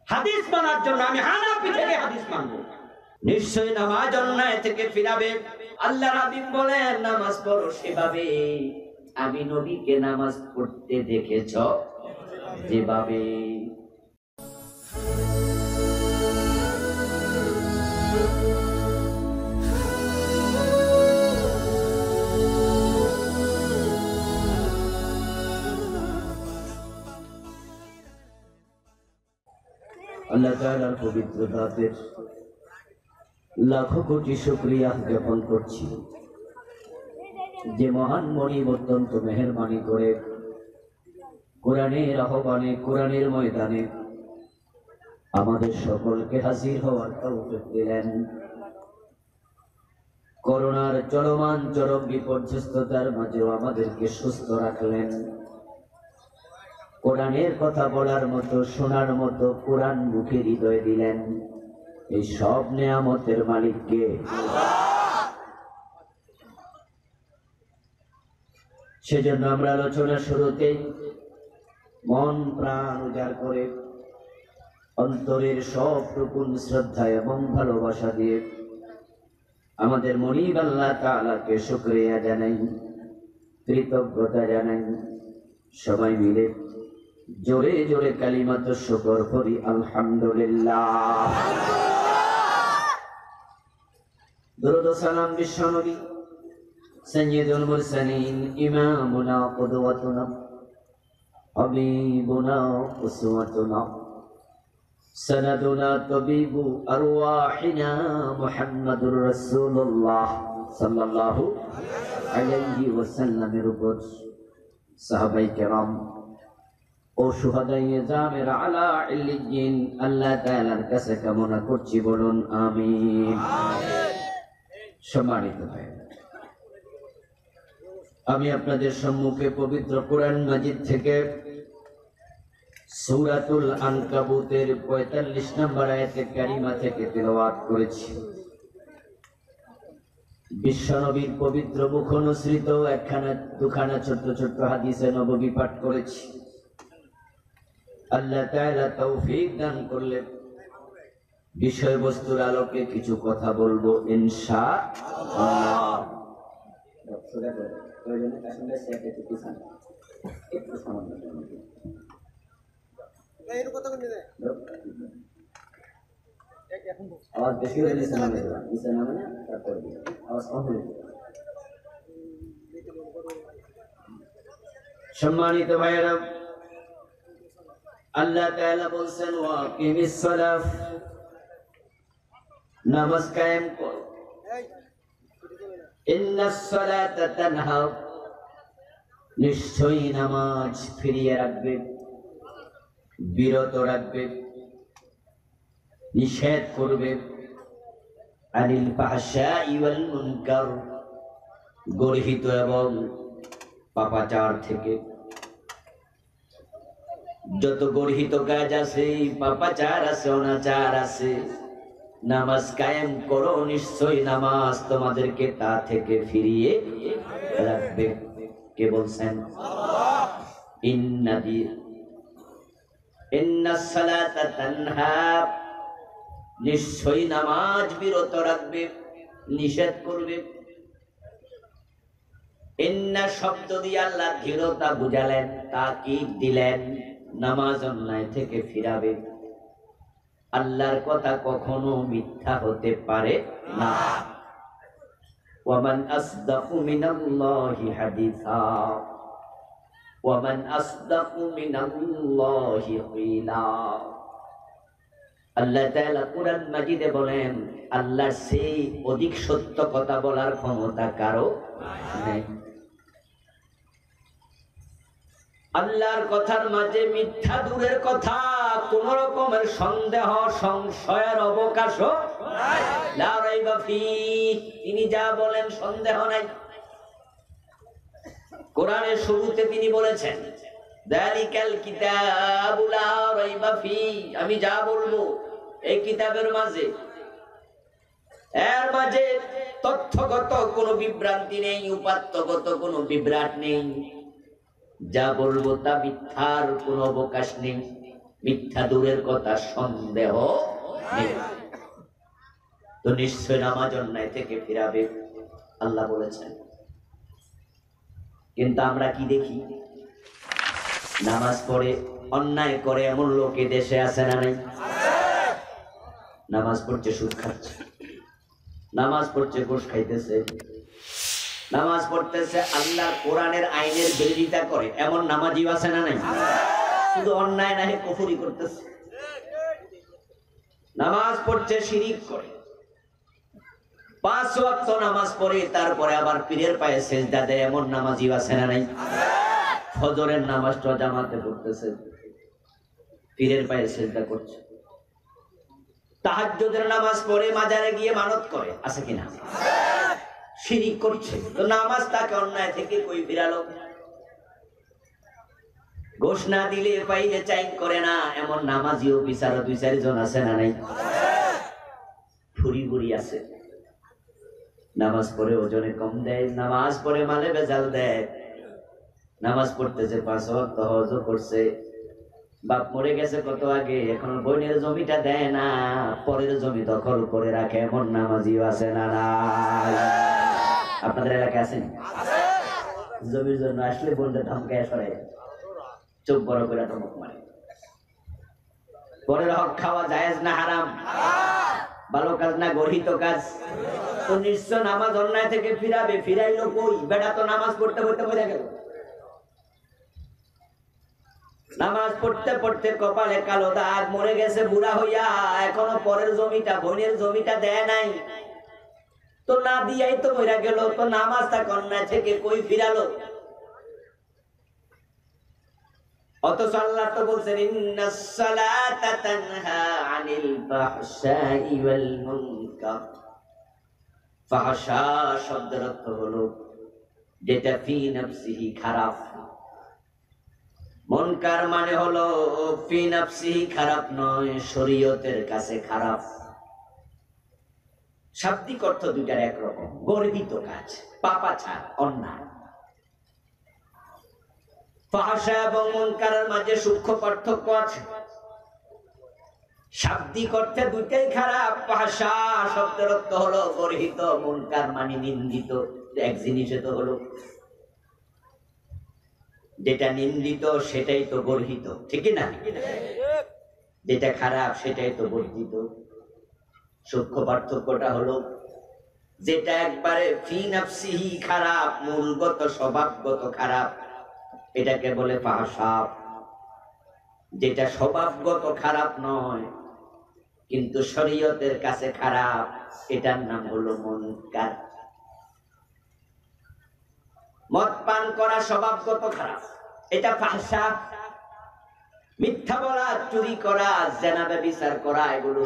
হাদিস মানার জন্য আমি হানাফি থেকে হাদিস মানব। নিশ্চয়ই নামাজ অন্যায় থেকে ফিরাবে। আল্লাহর হাবিব বলেন নামাজ পড়ো সেভাবে আমি নবীকে নামাজ পড়তে দেখেছ যেভাবে। আল্লাহ তাআলার পবিত্র দাতের লাখো কোটি শুকরিয়া জ্ঞাপন করছি, যে মহান মনিব অত্যন্ত মেহেরবানি করে কোরআনের আহ্বানে, কোরআনের ময়দানে আমাদের সকলকে হাজির হওয়ার তৌফিক দিলেন। করোনার চলমান চরম বিপর্যস্ততার মাঝেও আমাদেরকে সুস্থ রাখলেন। কোরআনের কথা বলার মতো, শোনার মতো কোরআন মুখে হৃদয় দিলেন। এই সব নেয়ামতের মালিককে। সেজন্য আমরা আলোচনা শুরুতেই মন প্রাণ উজাড় করে অন্তরের সব টুকুন শ্রদ্ধা এবং ভালোবাসা দিয়ে আমাদের মনিব আল্লাহ তাআলাকে শুকরিয়া জানাই, কৃতজ্ঞতা জানাই। সবাই মিলে জোরে জোরে কালিমাত শুকর করি আলহামদুলিল্লাহ। দরুদ ও সালাম বিশ্বনবী সাইয়্যিদুল মুরসালিন ইমামুনা কুদওয়াতুনা হাবিবুনা উসওয়াতুনা সানাদুনা তাবিবু আরওয়াহিনা মুহাম্মাদুর রাসূলুল্লাহ সাল্লাল্লাহু আলাইহি ওয়াসাল্লামের উপর সাহাবায়ে কেরাম ও শুহাদায়ে জামের আলা ইল্লিয়িন আল্লাহ তাআলার কাছে কামনা করছি, বলুন আমিন। সম্মানিত ভাই, আমি আপনাদের সম্মুখে পবিত্র কোরআন মাজিদ থেকে সূরাতুল আনকাবুতের ৪৫ নম্বর আয়াতে কারিমা থেকে তিলাওয়াত করেছি। বিশ্বনবীর পবিত্র মুখ অনুসৃত একখানা দুখানা ছোট্ট ছোট্ট হাদিসে নববী পাঠ করেছি। আল্লাহ তাআলা তৌফিক দান করলে বিষয়বস্তুর আলোকে কিছু কথা বলবো ইনশাআল্লাহ। আওয়াজ বেশি হলে নিচে নামে না, তারপর আওয়াজ কম হলে। সম্মানিত ভাইয়েরা, আল্লাহ তাআলা বলছেন ওয়াকিমিস সালাহ, নামাজ কায়েম করো। ইন্নাস সালাতা তানহা, নিশ্চয়ই নামাজ ফিরিয়ে রাখবে, বিরত রাখবে, নিষেধ করবে। আনিল ফাহশাই ওয়াল মুনকার, গর্হিত এবং পাপাচার থেকে। যত গর্হিত কাজ আছে, পাপাচার আছে, অনাচার আছে, নামাজ কায়েম করো, নিশ্চয়ই নামাজ তোমাদেরকে তা থেকে ফিরিয়ে রাখবে। কে বলছেন? ইন্নাস সালাতা তানহা, নিশ্চয়ই নামাজ বিরত রাখবে, নিষেধ করবে। ইন্না শব্দ দিয়ে আল্লাহ দৃঢ়তা বুঝালেন, তাকিদ দিলেন, নামাজ অন্যায় থেকে ফিরাবে। আল্লাহর কথা কখনো মিথ্যা হতে পারে না। ওয়ামান আসদাকু মিনাল্লাহি হাদিসা, ওয়ামান আসদাকু মিনাল্লাহি কিলা। আল্লাহ তাআলা কুরআন মাজিদে বলেন, আল্লাহর চেয়ে অধিক সত্য কথা বলার ক্ষমতা কারো নেই। আল্লাহর কথার মাঝে মিথ্যা দূরের কথা, কোন রকমের সন্দেহ সংশয়ের অবকাশও লা রাইবা ফি, তিনি যা বলেন সন্দেহ নাই। কোরআনের শুরুতে তিনি বলেছেন যালিকাল কিতাবু লা রাইবা ফি, আমি যা বলবো এই কিতাবের মাঝে, এর মাঝে তথ্যগত কোনো বিভ্রান্তি নেই, উপাত্তগত কোনো বিভ্রাট নেই। যা বলবো তা মিথ্যার কোনো অবকাশ নেই। মিথ্যা দূরের কথা, সন্দেহ নেই। তো নিশ্চয় নামাজ অন্যায় থেকে ফিরাবে, আল্লাহ বলেছেন। কিন্তু আমরা কি দেখি? নামাজ পড়ে অন্যায় করে এমন লোকে দেশে আছে না নাই? নামাজ পড়ছে সুদ খাচ্ছে, নামাজ পড়ছে ঘুষ খাইতেছে, নামাজ পড়তেছে আল্লাহর কোরআনের আইনের বিরোধিতা করে এমন নামাজিও আছে না নাই? শুধু অন্যায় নাহি কুফরি করতেছে। নামাজ পড়ছে শিরিক করে, 5 ওয়াক্ত নামাজ পড়ে তারপরে আবার পীরের পায়ে সেজদা দেয় এমন নামাজিও আছে না নাই? ফজরের নামাজটা জামাতে পড়তেছে, পীরের পায়ে সেজদা করছে। তাহাজ্জুদের নামাজ পড়ে মাজারে গিয়ে মানত করে, আছে কিনা? শিরিক করছে। তো নামাজ তাকে অন্যায় থেকে কই ফিরালো? ঘোষ না দিলে পাইলে চাইন করে না এমন নামাজিও বিচারক 2-4 জন আছে না নাই? ফুরি ফুরি আছে, নামাজ পড়ে ওজনে কম দেয়, নামাজ পড়ে মালে বেজাল দেয়, নামাজ পড়তেছে 5 ওয়াক্ত হজ করছে, বাপ মরে গেছে কত আগে, এখন বোনের জমিটা দেয় না, পরের জমি দখল করে রাখে এমন নামাজিও আছে না নাই? আপনাদের এলাকায় আছেন? জমির জন্য আসলে বোনদের ধমকায় সরে, চোখ বড় করে ধমক মারে। পরের হক খাওয়া জায়েজ না হারাম? ভালো কাজ না গর্হিত কাজ? তো নিশ্চয় নামাজ অন্যায় থেকে ফিরাবে। ফিরাইলো কই? বেটা তো নামাজ পড়তে পড়তে মরে গেল। নামাজ পড়তে পড়তে কপালে কালো দাগ, মরে গেছে বুড়া হইয়া, এখনো পরের জমিটা বোনের জমিটা দেয় নাই। তো না দিয়াই তো মরে গেল, তো নামাজ তাকে অন্যায় থেকে কই ফিরালো? অথচ আল্লাহ তো বলছেন ইন্নাস সালাতা তানহা আনিল ফাহশাই ওয়াল মুনকার। ফাহশা শব্দের অর্থ হলো যেটা ফি নাফসিহি খারাপ, মুনকার মানে হলো ফি নাফসিহি খারাপ নয়, শরীয়তের কাছে খারাপ। শাব্দিক অর্থ দুইটার একরকম, গর্হিত কাজ, পাপাচার, অন্যায়। ফাহশা এবং মুনকারের মাঝে সূক্ষ্ম পার্থক্য আছে। শাব্দিক অর্থে দুইটাই খারাপ। ফাহশা শব্দের অর্থ হলো গর্হিত, মুনকার মানে নিন্দিত। এক জিনিসে তো হলো যেটা নিন্দিত সেটাই তো গর্হিত, ঠিক না? যেটা খারাপ সেটাই তো বর্ধিত। সূক্ষ্ম পার্থক্যটা হলো যেটা একবারে ফি নাফসিহি খারাপ, মূলগত স্বভাবগত খারাপ, এটাকে বলে ফাহশা। যেটা স্বভাবগত খারাপ নয় কিন্তু শরীয়তের কাছে খারাপ, এটার নাম হলো মুনকার। মদ পান করা স্বভাবগত খারাপ, এটা ফাহশা। মিথ্যা বলা, চুরি করা, জেনা ব্যভিচার করা, এগুলো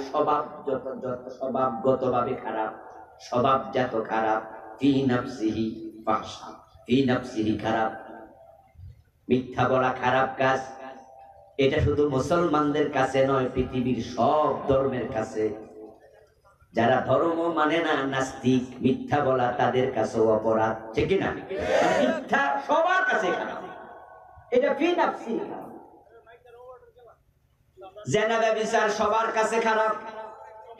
স্বভাবগত ভাবে খারাপ, স্বভাবজাত খারাপ। ফি নাফসিহি ফাহশা, ফি নাফসিহি খারাপ। মিথ্যা বলা খারাপ কাজ, এটা শুধু মুসলমানদের কাছে নয়, পৃথিবীর সব ধর্মের কাছে। যারা ধর্ম মানে না, নাস্তিক, মিথ্যা বলা তাদের কাছেও অপরাধ, ঠিক না? মিথ্যা সবার কাছে খারাপ, এটা ফি নাফসিহি খারাপ। জেনা ব্যভিচার সবার কাছে খারাপ।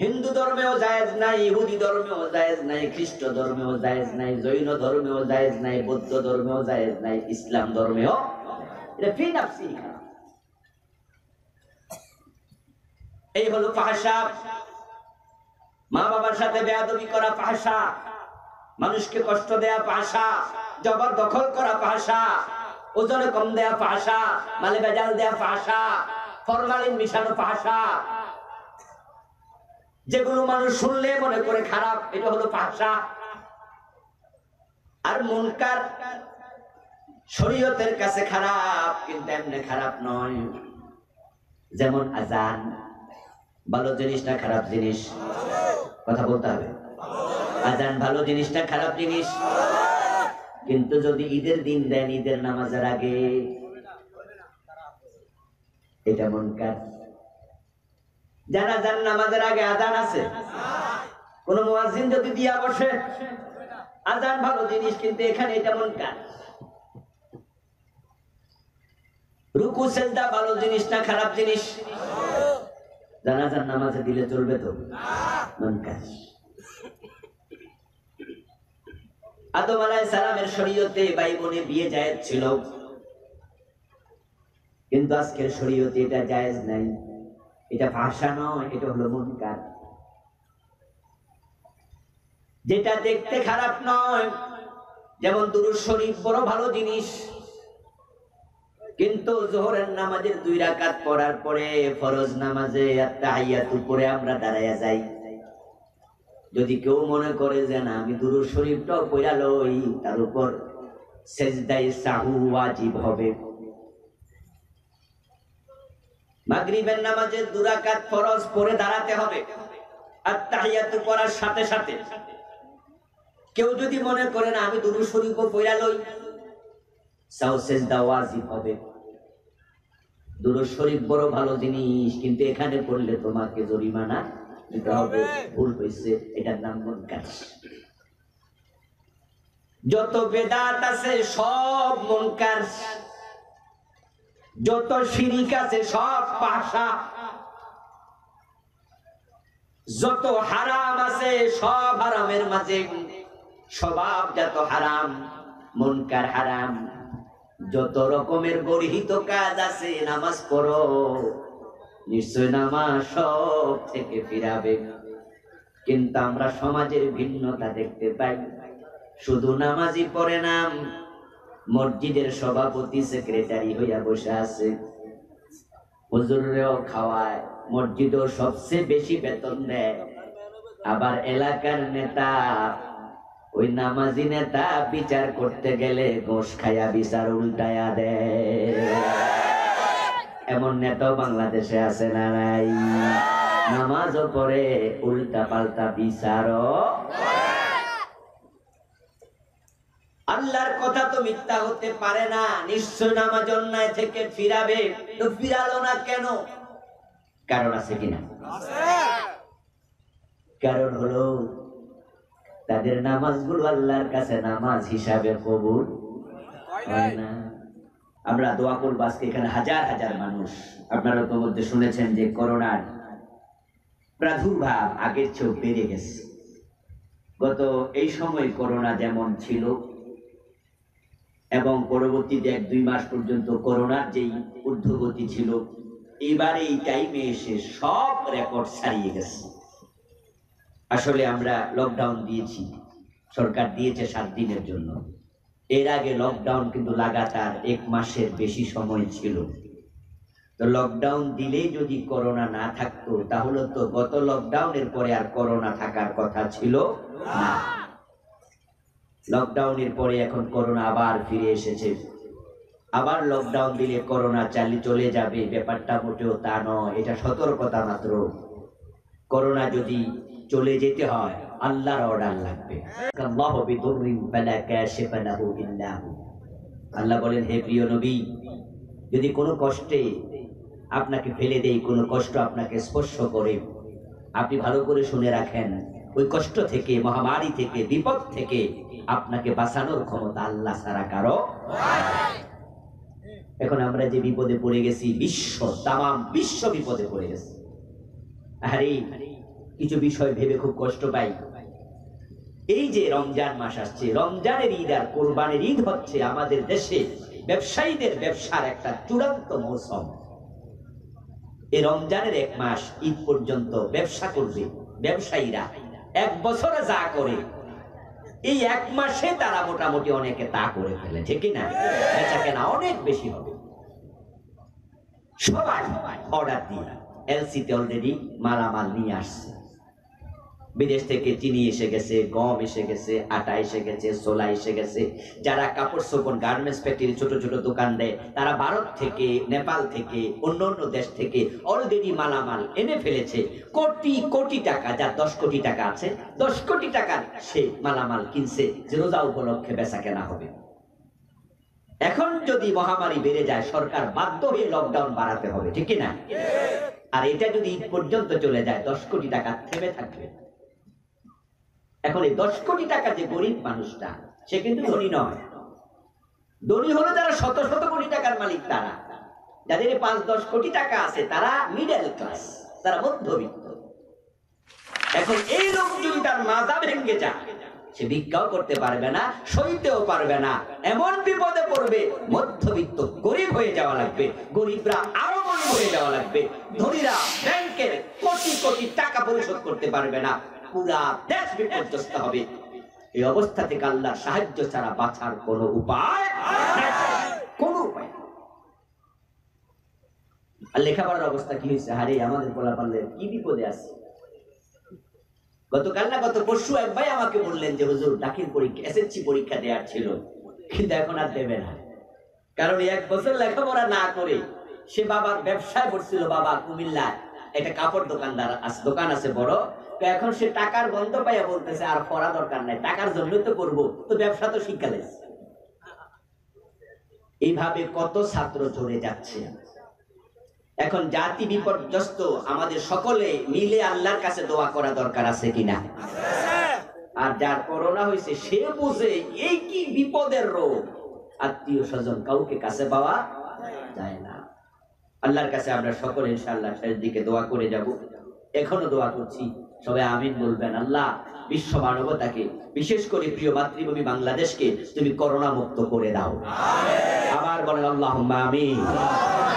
হিন্দু ধর্মেও জায়েজ নাই, ইহুদি ধর্মেও জায়েজ নাই, খ্রিস্ট ধর্মেও জায়েজ নাই, জৈন ধর্মেও জায়েজ নাই, বৌদ্ধ ধর্মেও জায়েজ নাই, ইসলাম ধর্মেও। এটা ফি নাফসিহি খারাপ। এই হলো ফাহশা। মা বাবার সাথে বেয়াদবি করা ফাহশা, মানুষকে কষ্ট দেয়া ফাহশা, জবরদখল করা ফাহশা, ওজনে কম দেয়া ফাহশা, মালে ভেজাল দেয়া ফাহশা, ফরমালিন মিশানো ফাহশা, যেগুলো মানুষ শুনলে মনে করে খারাপ, এটা হলো ফাহশা। আর মুনকার শরীয়তের কাছে খারাপ কিন্তু এমনি খারাপ নয়। যেমন আজান, ভালো জিনিস না খারাপ জিনিস? কথা বলতে হবে। আজান ভালো জিনিস না খারাপ জিনিস? কিন্তু যদি ঈদের দিন দেন, ঈদের নামাজের আগে, এটা মুনকার। জানাজার নামাজের আগে আজান আছে? কোন মুয়াজ্জিন যদি দিয়া বসে, আজান ভালো জিনিস কিন্তু এখানে এটা মুনকার। রুকু সেজদা ভালো জিনিস না খারাপ জিনিস? জানাজার নামাজে দিলে চলবে তো? মুনকার। আদম আলাইহিস সালামের শরীয়তে ভাই বোনে বিয়ে জায়েজ ছিল, কিন্তু আজকের শরীয়তে এটা জায়েজ নাই। এটা ভাষা নয়, এটা হলো মুনকার। যেটা দেখতে খারাপ নয়, যেমন দুরূদ শরীফ বড় ভালো জিনিস, কিন্তু যোহরের নামাজের 2 রাকাত পড়ার পরে ফরজ নামাজে আত-তাহিয়াতু পড়ে আমরা দাঁড়ায়া যাই। যদি কেউ মনে করে যে না আমি দুরূদ শরীফটাও পড়া লই, তার উপর সিজদায়ে সাহু ওয়াজিব হবে। মাগরিবের নামাজের 2 রাকাত ফরজ পড়ে দাঁড়াতে হবে আত-তাহিয়াতু পড়ার সাথে সাথে। কেউ যদি মনে করে না আমি দুরূদ শরীফও পড়া লই, সাহু সিজদা ওয়াজিব হবে। দুরূদ শরীফ বড় ভালো জিনিস, কিন্তু এখানে পড়লে তোমাকে জরিমানা দিতে হবে। ভুল হইছে, এটার নাম মুনকার। যত বেদাত আছে সব মুনকার, যত শিরিক আছে সব পাশা, যত হারাম আছে সব হারামের মাঝে স্বভাবজাত হারাম, মুনকার হারাম। যত রকমের গর্হিত কাজ আছে, নামাজ পড়ো, নিশ্চয় নামাজ সব থেকে ফিরাবে। কিন্তু আমরা সমাজের ভিন্নতা দেখতে পাই। শুধু নামাজই পড়ে নাম, মসজিদের সভাপতি সেক্রেটারি হইয়া বসে আছে, হুজুরেও খাওয়ায়, মসজিদও সবচেয়ে বেশি বেতন দেয়। আবার এলাকার নেতা, ওই নামাজি নেতা বিচার করতে গেলে ঘোষ খায়া বিচার উল্টায়া দেয়। এমন নেতাও বাংলাদেশে আছে না নাই? নামাজও পড়ে, উল্টা পাল্টা বিচারও। আল্লাহর কথা তো মিথ্যা হতে পারে না। নিশ্চয় নামাজ অন্যায় থেকে ফিরাবে, তো ফিরালো না কেন? কারণ আছে কিনা? কারণ হলো তাদের নামাজগুলো আল্লাহর কাছে নামাজ হিসাবে কবুল হয় না। আমরা দোয়া করব আজকে এখানে হাজার হাজার মানুষ। আপনারা তো মধ্যে শুনেছেন যে করোনার প্রাদুর্ভাব আগের চেয়েও বেড়ে গেছে। গত এই সময় করোনা যেমন ছিল এবং পরবর্তীতে 1-2 মাস পর্যন্ত করোনার যেই ঊর্ধ্বগতি ছিল, এবারে এই টাইমে এসে সব রেকর্ড ছাড়িয়ে গেছে। আসলে আমরা লকডাউন দিয়েছি, সরকার দিয়েছে 7 দিনের জন্য। এর আগে লকডাউন কিন্তু লাগাতার 1 মাসের বেশি সময় ছিল। তো লকডাউন দিলেই যদি করোনা না থাকতো, তাহলে তো গত লকডাউনের পরে আর করোনা থাকার কথা ছিল না। লকডাউনের পরে এখন করোনা আবার ফিরে এসেছে। আবার লকডাউন দিলে করোনা চলে যাবে, ব্যাপারটা মোটেও তা নয়। এটা সতর্কতা মাত্র। করোনা যদি চলে যেতে হয়, আল্লাহর অর্ডার লাগবে। আল্লাহ বলেন, হে প্রিয় নবী, যদি কোনো কষ্টে আপনাকে ফেলে দেই, কোনো কষ্ট আপনাকে স্পর্শ করে, আপনি ভালো করে শুনে রাখেন, ওই কষ্ট থেকে, মহামারী থেকে, বিপদ থেকে আপনাকে বাঁচানোর ক্ষমতা আল্লাহ ছাড়া কারো। এখন আমরা যে বিপদে পড়ে গেছি, তামাম বিশ্ব বিপদে পড়ে গেছে। আরে কিছু বিষয় ভেবে খুব কষ্ট পাই। এই যে রমজান মাস আসছে, রমজানের ঈদ আর কোরবানির ঈদ হচ্ছে আমাদের দেশে ব্যবসায়ীদের ব্যবসার একটা চূড়ান্ত মৌসুম। এই রমজানের 1 মাস ঈদ পর্যন্ত ব্যবসা করবে ব্যবসায়ীরা। 1 বছরে যা করে এই 1 মাসে তারা মোটামুটি অনেকে তা করে ফেলে, ঠিক কিনা? বেচা কেনা অনেক বেশি হবে। সবাই অর্ডার দিয়ে এলসিতে অলরেডি মালামাল নিয়ে আসছে। বিদেশ থেকে চিনি এসে গেছে, গম এসে গেছে, আটা এসে গেছে, ছোলা এসে গেছে। যারা কাপড় চোপড় গার্মেন্টস ফ্যাক্টরি ছোট ছোট দোকান দেয়, তারা ভারত থেকে, নেপাল থেকে, অন্য অন্য দেশ থেকে অলরেডি মালামাল এনে ফেলেছে। কোটি কোটি টাকা, যার 10 কোটি টাকা আছে, 10 কোটি টাকার সে মালামাল কিনছে যে রোজা উপলক্ষে বেচা কেনা হবে। এখন যদি মহামারী বেড়ে যায়, সরকার বাধ্য হয়ে লকডাউন বাড়াতে হবে, ঠিক কিনা? আর এটা যদি ঈদ পর্যন্ত চলে যায়, 10 কোটি টাকা থেমে থাকবে। এখন এই 10 কোটি টাকা যে গরিব মানুষটা, সে কিন্তু ধনী নয়। ধনী হলো যারা শত শত কোটি টাকার মালিক, তারা। যাদের 5-10 কোটি টাকা আছে তারা মিডল ক্লাস, তারা মধ্যবিত্ত। এখন এই লোক যদি তার মাজা ভেঙে যায়, সে ভিক্ষাও করতে পারবে না, সইতেও পারবে না, এমন বিপদে পড়বে, মধ্যবিত্ত গরিব হয়ে যাওয়া লাগবে, গরিবরা আরো গরিব হয়ে যাওয়া লাগবে, ধনীরা ব্যাংকের কোটি কোটি টাকা পরিশোধ করতে পারবে না, পুরা দেশ বিপর্যস্ত হবে। এই অবস্থা থেকে আল্লাহর সাহায্য ছাড়া বাঁচার কোনো উপায় নাই, কোনো উপায়। আর লেখাপড়ার অবস্থা কি হয়েছে? হারে আমাদের পোলা পারলে কি বিপদে আছে। গতকাল না গত পরশু এক ভাই আমাকে বললেন যে হুজুর দাখিল পরীক্ষা, এসএসসি পরীক্ষা দেওয়ার ছিল, কিন্তু এখন আর দেবে না, কারণ 1 বছর লেখাপড়া না করে সে বাবার ব্যবসায় পড়ছিল। বাবা কুমিল্লায় একটা কাপড় দোকান আছে বড়, তো এখন সে টাকার গন্ধ পাইয়া বলতেছে আর পড়া দরকার নাই, টাকার জন্যই তো করবো, তো ব্যবসা তো শিক্ষা। এইভাবে কত ছাত্র চলে যাচ্ছে। এখন জাতি বিপর্যস্ত, আমাদের সকলে মিলে আল্লাহর কাছে দোয়া করা দরকার আছে কিনা? আর যার করোনা হয়েছে সে বুঝে এই কি বিপদের রোগ, আত্মীয় স্বজন কাউকে কাছে পাওয়া যায় না। আল্লাহর কাছে আমরা সকলে ইনশাআল্লাহ শেষ দিকে দোয়া করে যাব, এখনো দোয়া করছি, সবাই আমিন বলবেন। আল্লাহ বিশ্ব মানবতাকে, বিশেষ করে প্রিয় মাতৃভূমি বাংলাদেশকে তুমি করোনা মুক্ত করে দাও। আবার বলেন আল্লাহুম্মা আমিন।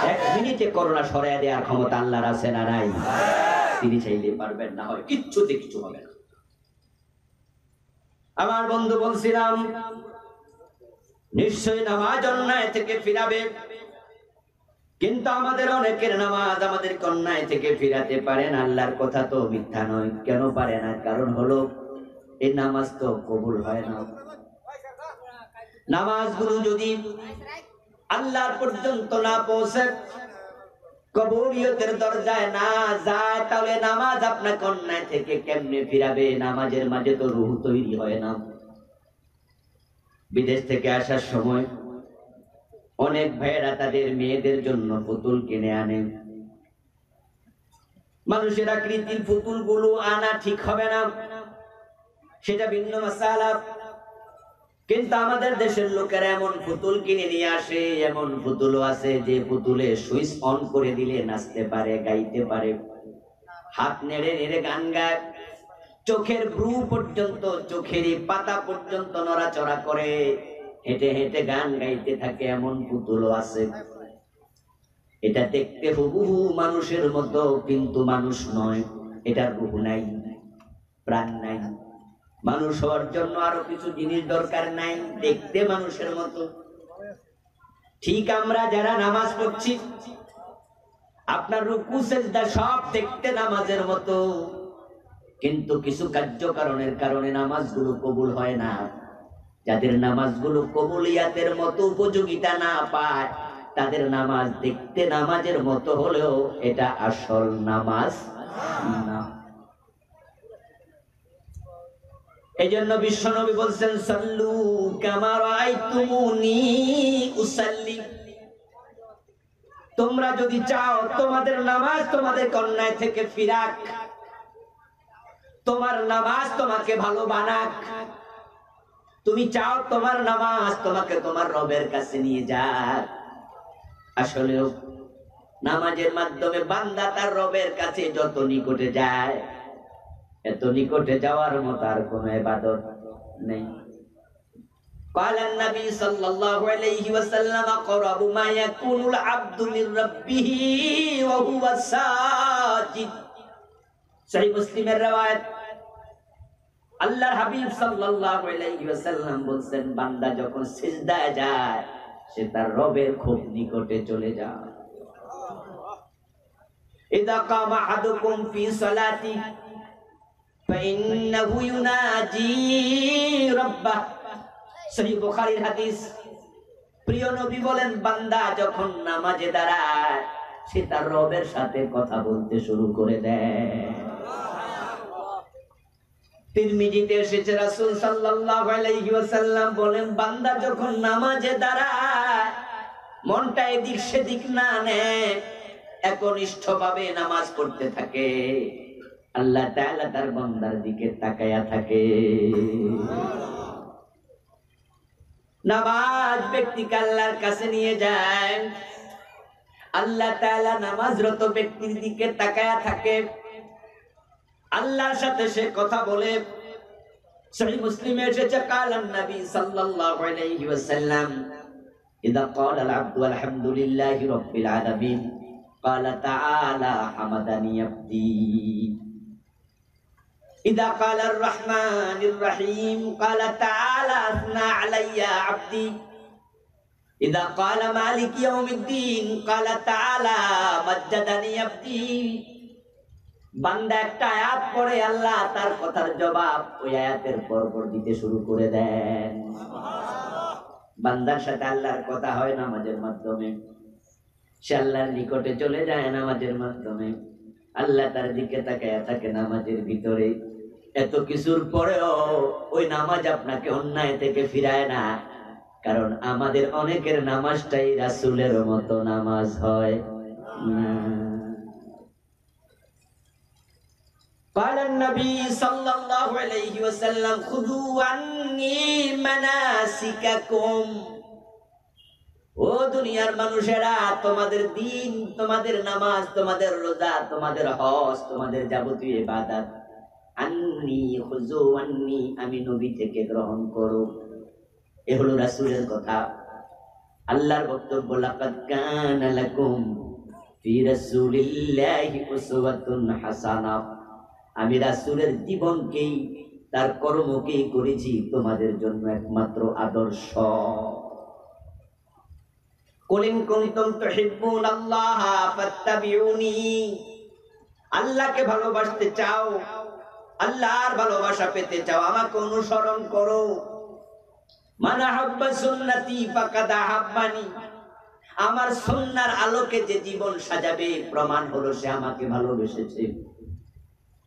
1 মিনিটে করোনা সরাইয়া দেওয়ার ক্ষমতা আল্লাহর আছে না নাই? তিনি চাইলে পারবেন, না হয় কিচ্ছুতে কিছু হবে না। আমার বন্ধু বলছিলাম নিশ্চয়ই নামাজ অন্যায় থেকে ফিরাবে, কিন্তু আমাদের অনেকের নামাজ আমাদের অন্যায় থেকে ফিরাতে পারে না। আল্লাহর কথা তো মিথ্যা নয়। কেন পারে না? কারণ হলো এই নামাজ তো কবুল হয় না। নামাজগুলো যদি আল্লাহর পর্যন্ত না পৌঁছে, কবুলিয়তের দরজায় না যায়, তাহলে নামাজ আপনাকে অন্যায় থেকে কেমনে ফিরাবে? নামাজের মাঝে তো রূহ তৈরি হয় না। বিদেশ থেকে আসার সময় অনেক ভাইয়েরা তাদের মেয়েদের জন্য পুতুল কিনে আনে। মানুষের আকৃতির পুতুল গুলো আনা ঠিক হবে না, সেটা ভিন্ন মাসালা। কিন্তু আমাদের দেশের লোকেরা এমন পুতুল কিনে নিয়ে আসে, এমন পুতুলও আছে যে পুতুলে সুইচ অন করে দিলে নাচতে পারে, গাইতে পারে, হাত নেড়ে নেড়ে গান গায়, চোখের ভ্রু পর্যন্ত, চোখের পাতা পর্যন্ত নড়াচড়া করে, হেঁটে হেঁটে গান গাইতে থাকে, এমন পুতুলও আছে। এটা দেখতে হুবহু মানুষের মতো, কিন্তু মানুষ নয়, এটার রূহ নাই, প্রাণ নাই। মানুষ হওয়ার জন্য আরো কিছু জিনিস দরকার নাই, দেখতে মানুষের মতো। ঠিক আমরা যারা নামাজ পড়ছি, আপনার রুকু সিজদা সব দেখতে নামাজের মতো, কিন্তু কিছু কার্যকারণের কারণে নামাজগুলো কবুল হয় না। যাদের নামাজগুলো কবুলিয়াতের মতো উপযোগিতা না পায়, তাদের নামাজ দেখতে নামাজের মতো হলেও এটা আসল নামাজ না। এই জন্য বিশ্বনবী বলছেন সাল্লু কামা রাআইতুমুনি উসাল্লি। তোমরা যদি চাও তোমাদের নামাজ তোমাদের অন্যায় থেকে ফিরাক, তোমার নামাজ তোমাকে ভালো বানাক, তুমি চাও তোমার নামাজ তোমাকে তোমার রবের কাছে নিয়ে যাক, আসলেও নামাজের মাধ্যমে বান্দা তার রবের কাছে যত নিকটে যায়, এত নিকটে যাওয়ার মতো আর কোনো ইবাদত নেই। قال النبي صلى الله عليه وسلم قرب ما يكون العبد من ربه وهو ساجد। সহিহ মুসলিমের riwayat, আল্লাহর হাবিব সাল্লাল্লাহু আলাইহি ওয়াসাল্লাম বলেন, বান্দা যখন সিজদায় যায় সে তার রবের খুব নিকটে চলে যায়। ইযা কামা আহাদুকুম ফি সালাতি ফাইন্নাহু ইউনাজি রাব্বাহ। সহিহ বুখারীর হাদিস। প্রিয় নবী বলেন, বান্দা যখন নামাজে দাঁড়ায় সে তার রবের সাথে কথা বলতে শুরু করে দেয়। তিরমিজিতে এসেছে রাসূল সাল্লাল্লাহু আলাইহি ওয়াসাল্লাম বলেন, বান্দা যখন নামাজে দাঁড়ায় মনটা এদিক সেদিক না নেয়, একনিষ্ঠভাবে নামাজ পড়তে থাকে, আল্লাহ তাআলা তার বান্দার দিকে তাকায়া থাকে। নামাজ ব্যক্তিকে আল্লাহর কাছে নিয়ে যায়। আল্লাহ তাআলা নামাজরত ব্যক্তির দিকে তাকায়া থাকে, আল্লাহর সাথে সে কথা বলে। সহিহ মুসলিমে এসেছে কালান নবী সাল্লাল্লাহু আলাইহি ওয়াসাল্লাম ইদা ক্বালা আল আবদু আলহামদুলিল্লাহি রাব্বিল আলামিন ক্বালা তাআলা হামাদানি আবদি। ইদা ক্বালা আর রহমানির রহিম ক্বালা তাআলা আসনা আলাইয়া আবদি। ইদা ক্বালা মালিক ইয়াউমিদ্দিন ক্বালা তাআলা মাজ্জাদানি আবদি। বান্দা একটা আয়াত পড়ে, আল্লাহ তার কথার জবাব ওই আয়াতের পর দিতে শুরু করে দেন। বান্দার সাথে আল্লাহর কথা হয় নামাজের মাধ্যমে, সে আল্লাহর নিকটে চলে যায় নামাজের মাধ্যমে। আল্লাহ তার দিকে তাকায়া থাকে নামাজের ভিতরে। এত কিছুর পরেও ওই নামাজ আপনাকে অন্যায় থেকে ফিরায় না, কারণ আমাদের অনেকের নামাজটাই রাসূলের মতো নামাজ হয় না। قال النبي صلى الله عليه وسلم خذوا عني مناسككم। ও দুনিয়ার মানুষেরা, তোমাদের দিন, তোমাদের নামাজ, তোমাদের রোজা, তোমাদের হজ, তোমাদের যাবতীয় ইবাদত আন্নি খুযু আন্নি, আমি নবী থেকে গ্রহণ করো। এ হলো রাসূলের কথা। আল্লাহর বক্তব্য, লাকাদ কানা লাকুম ফি রাসূলিল্লাহি উসওয়াতুন হাসানাহ। আমি রাসূলের জীবনকেই, তার কর্মকেই করেছি তোমাদের জন্য একমাত্র আদর্শ। কুল ইন কুনতুম তুহিব্বুনাল্লাহ ফাত্তাবিউনি। আল্লাহকে ভালোবাসতে চাও, আল্লাহর ভালোবাসা পেতে চাও, আমাকে অনুসরণ করো। মান আহাব্বা সুন্নতি ফাকাদ আহাব্বানি। আমার সুন্নাহর আলোকে যে জীবন সাজাবে, প্রমাণ হলো সে আমাকে ভালোবেসেছে।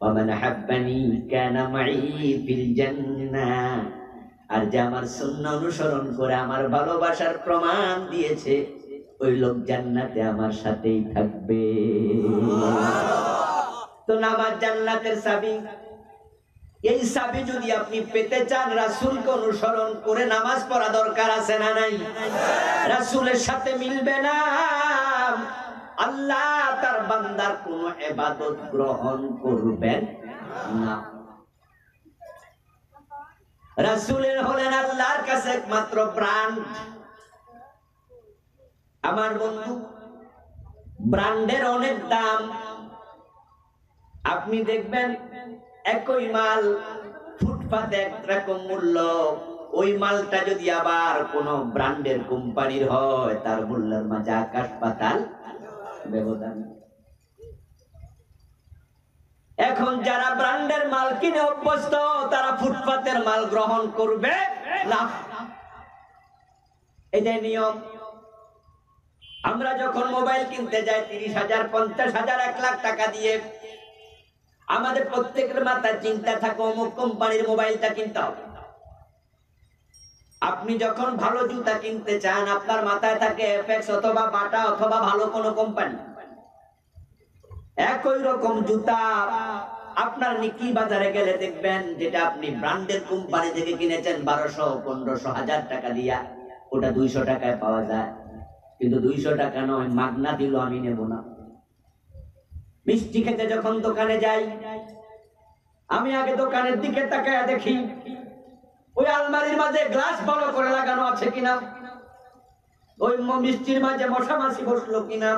ওয়ামান হাব্বানি কানা মাই ফিল জান্নাহ। আর যে আমার সুন্নাহ অনুসরণ করে আমার ভালোবাসার প্রমাণ দিয়েছে, ওই লোক জান্নাতে আমার সাথেই থাকবে। তো নামাজ জান্নাতের চাবি। এই চাবি যদি আপনি পেতে চান, রাসূলকে অনুসরণ করে নামাজ পড়া দরকার আছে না নাই? রাসূলের সাথে মিলবে না, আল্লাহ তার বান্দার কোন ইবাদত গ্রহণ করবেন না। রাসূলের হলেন আল্লাহর কাছে একমাত্র ব্র্যান্ড। আমার বন্ধু, ব্র্যান্ডের অনেক দাম। আপনি দেখবেন একই মাল ফুটপাতে একরকম মূল্য, ওই মালটা যদি আবার কোন ব্র্যান্ডের কোম্পানির হয়, তার মূল্যের মাঝে আকাশ পাতাল ব্যবধান। এখন যারা ব্র্যান্ডের মাল কিনে অভ্যস্ত, তারা ফুটপাতের মাল গ্রহণ করবে না। এটাই নিয়ম। আমরা যখন মোবাইল কিনতে যাই 30,000, 50,000, 1 লাখ টাকা দিয়ে, আমাদের প্রত্যেকের মাথায় চিন্তা থাকে অমুক কোম্পানির মোবাইলটা কিনতে হবে। আপনি যখন ভালো জুতা কিনতে চান, আপনার মাথায় থাকে এফএক্স অথবা বাটা অথবা ভালো কোনো কোম্পানি। একই রকম জুতা আপনার নিকি বাজারে গেলে দেখবেন, যেটা আপনি ব্র্যান্ডের কোম্পানি থেকে কিনেছেন 1200, 1500, 1000 টাকা দিয়া, ওটা 200 টাকায় পাওয়া যায়। কিন্তু 200 টাকা নয়, মাগনা দিল আমি নেব না। মিষ্টি খেতে যখন দোকানে যাই, আমি আগে দোকানের দিকে তাকায় দেখি ওই আলমারির মাঝে গ্লাস বড় করে লাগানো আছে কিনা, ওই মিষ্টির মাঝে মশা মাছি বসলো কিনা।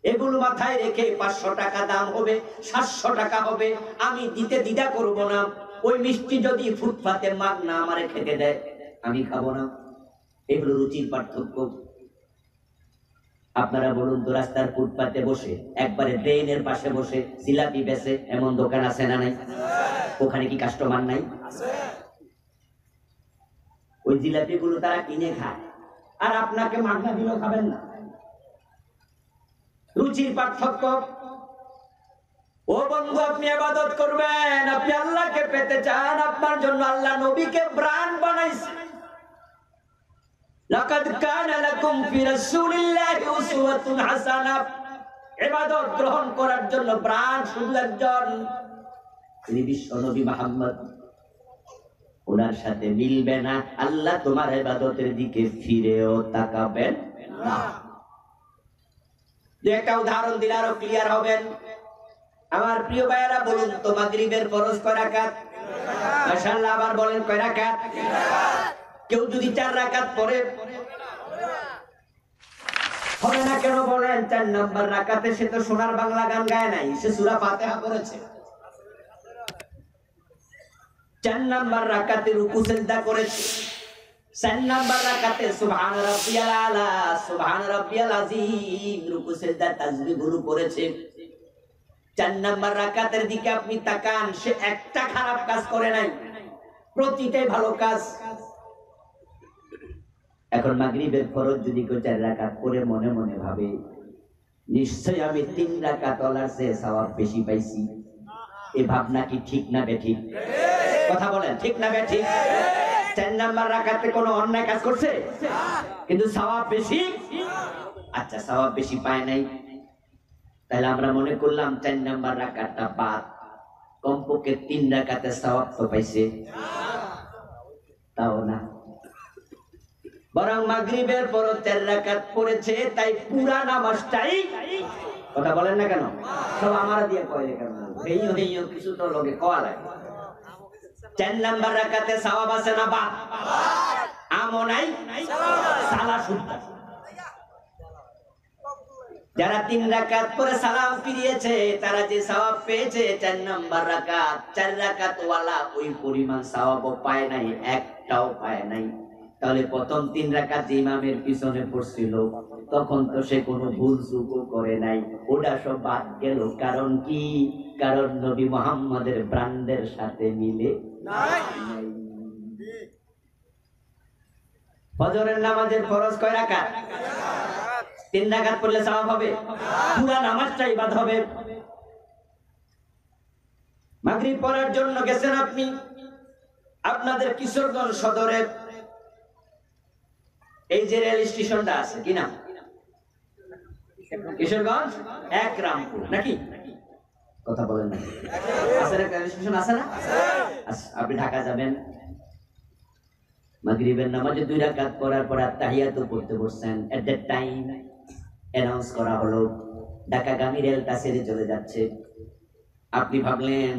এগুলো মাথায় রেখে 500 টাকা দাম হবে, 700 টাকা হবে, আমি দিতে দ্বিধা করব না। ওই মিষ্টি যদি ফুটপাতে মাগনা আমারে খেতে দেয়, আমি খাবো না। এগুলো রুচির পার্থক্য। আপনারা বলুন তো, রাস্তার ফুটপাতে বসে, একবারে ড্রেনের পাশে বসে জিলাপি বেচে এমন দোকান আছে না নাই? ওখানে কি কাস্টমার নাই? ওই জিলাপি গুলো তারা কিনে খায়, আর আপনাকে মাগনা দিলেও খাবেন না। রুচির পার্থক্য। ও বন্ধু, আপনি ইবাদত করবেন, আপনি আল্লাহকে পেতে চান, আপনার জন্য আল্লাহ নবীকে ব্র্যান্ড বানাইছে। লাকাদ কানা লাকুম ফি রাসূলিল্লাহি উসওয়াতুন হাসানাহ। ইবাদত গ্রহণ করার জন্য ব্র্যান্ড শুধু একজন, তিনি বিশ্ব নবী মুহাম্মদ। ওনার সাথে মিলবে না, আল্লাহ তোমার ইবাদতের দিকে ফিরেও তাকাবেন না। দু একটা উদাহরণ দিলে আরো ক্লিয়ার হবেন। আমার প্রিয় ভাইয়েরা বলুন তো, মাগরিবের ফরজ কয় রাকাত? মাশাআল্লাহ, আবার বলেন কয় রাকাত? কেউ যদি 4 রাকাত পড়ে হবে না কেন বলেন? 4 নাম্বার রাকাতে সে তো সোনার বাংলা গান গায় নাই, সে সূরা ফাতিহা পড়েছে। 4 নাম্বার রাকাতে রুকু সিজদা করেছে। 4 নাম্বার রাকাতে সুবহান রাব্বিয়াল আলা, সুবহান রাব্বিয়াল আযীম রুকু সিজদা তাসবিহগুলো করেছে। 4 নাম্বার রাকাতের দিকে আপনি তাকান, সে একটা খারাপ কাজ করে নাই, প্রতিটাই ভালো কাজ। এখন মাগরিবের ফরজ যদি কেউ 4 রাকাত পড়ে মনে মনে ভাবে নিশ্চয় আমি 3 রাকাত ওলার চেয়ে সওয়াব বেশি পাইছি, এই ভাবনা কি ঠিক না বেঠিক? কথা বলেন, ঠিক না বেঠিক? 4 নাম্বার রাকাতে কোনো অন্যায় কাজ করছে কিন্তু সওয়াব বেশি। আচ্ছা, সওয়াব বেশি পায় নাই, তাহলে আমরা মনে করলাম 4 নাম্বার রাকাতটা বাদ, কমপক্ষে 3 রাকাতে সওয়াব তো পাইছে। তাও না, বরং মাগরিবের পর 4 রাকাত পড়েছে, তাই পুরা নামাজটাই, কথা বলেন না কেন? সব আমার দিয়ে কয় কেন? হেইও হেইও কিছু তো লগে কওয়া লাগে। 4 নাম্বার রাকাতে সওয়াব আছে না বাদ? আমও নাই, সালা শুদ্ধ। যারা 3 রাকাত পরে সালাম ফিরিয়েছে তারা যে সওয়াব পেয়েছে 4 নাম্বার রাকাত, 4 রাকাত ওয়ালা ওই পরিমাণ সওয়াবও পায় নাই, একটাও পায় নাই। তাহলে প্রথম 3 রাকাত যে ইমামের পিছনে পড়ছিল তখন তো সে কোনো ভুল চুকও করে নাই, ওটা সব বাদ গেল। কারণ কি? কারণ নবী মুহাম্মাদের ব্র্যান্ডের সাথে মিলে নাই। ফজরের নামাজের ফরজ কয় রাকাত? 3 রাকাত পড়লে সওয়াব হবে, পুরা নামাজটাই বাদ হবে। মাগরিব পড়ার জন্য গেছেন আপনি আপনাদের কিশোরগঞ্জ সদরে, এই যে রেল স্টেশনটা আছে, কি নাম? কিশোরগঞ্জ একরামপুর নাকি? কথা বলেন না, আছে না? রেল স্টেশন আছে না? আপনি ঢাকা যাবেন, মাগরিবের নামাজে 2 রাকাত পড়ার পর তাহিয়াতু পড়তে বসছেন। এট দ্যাট টাইম অ্যানাউন্স করা হলো ঢাকাগামী রেলটা ছেড়ে চলে যাচ্ছে। আপনি ভাবলেন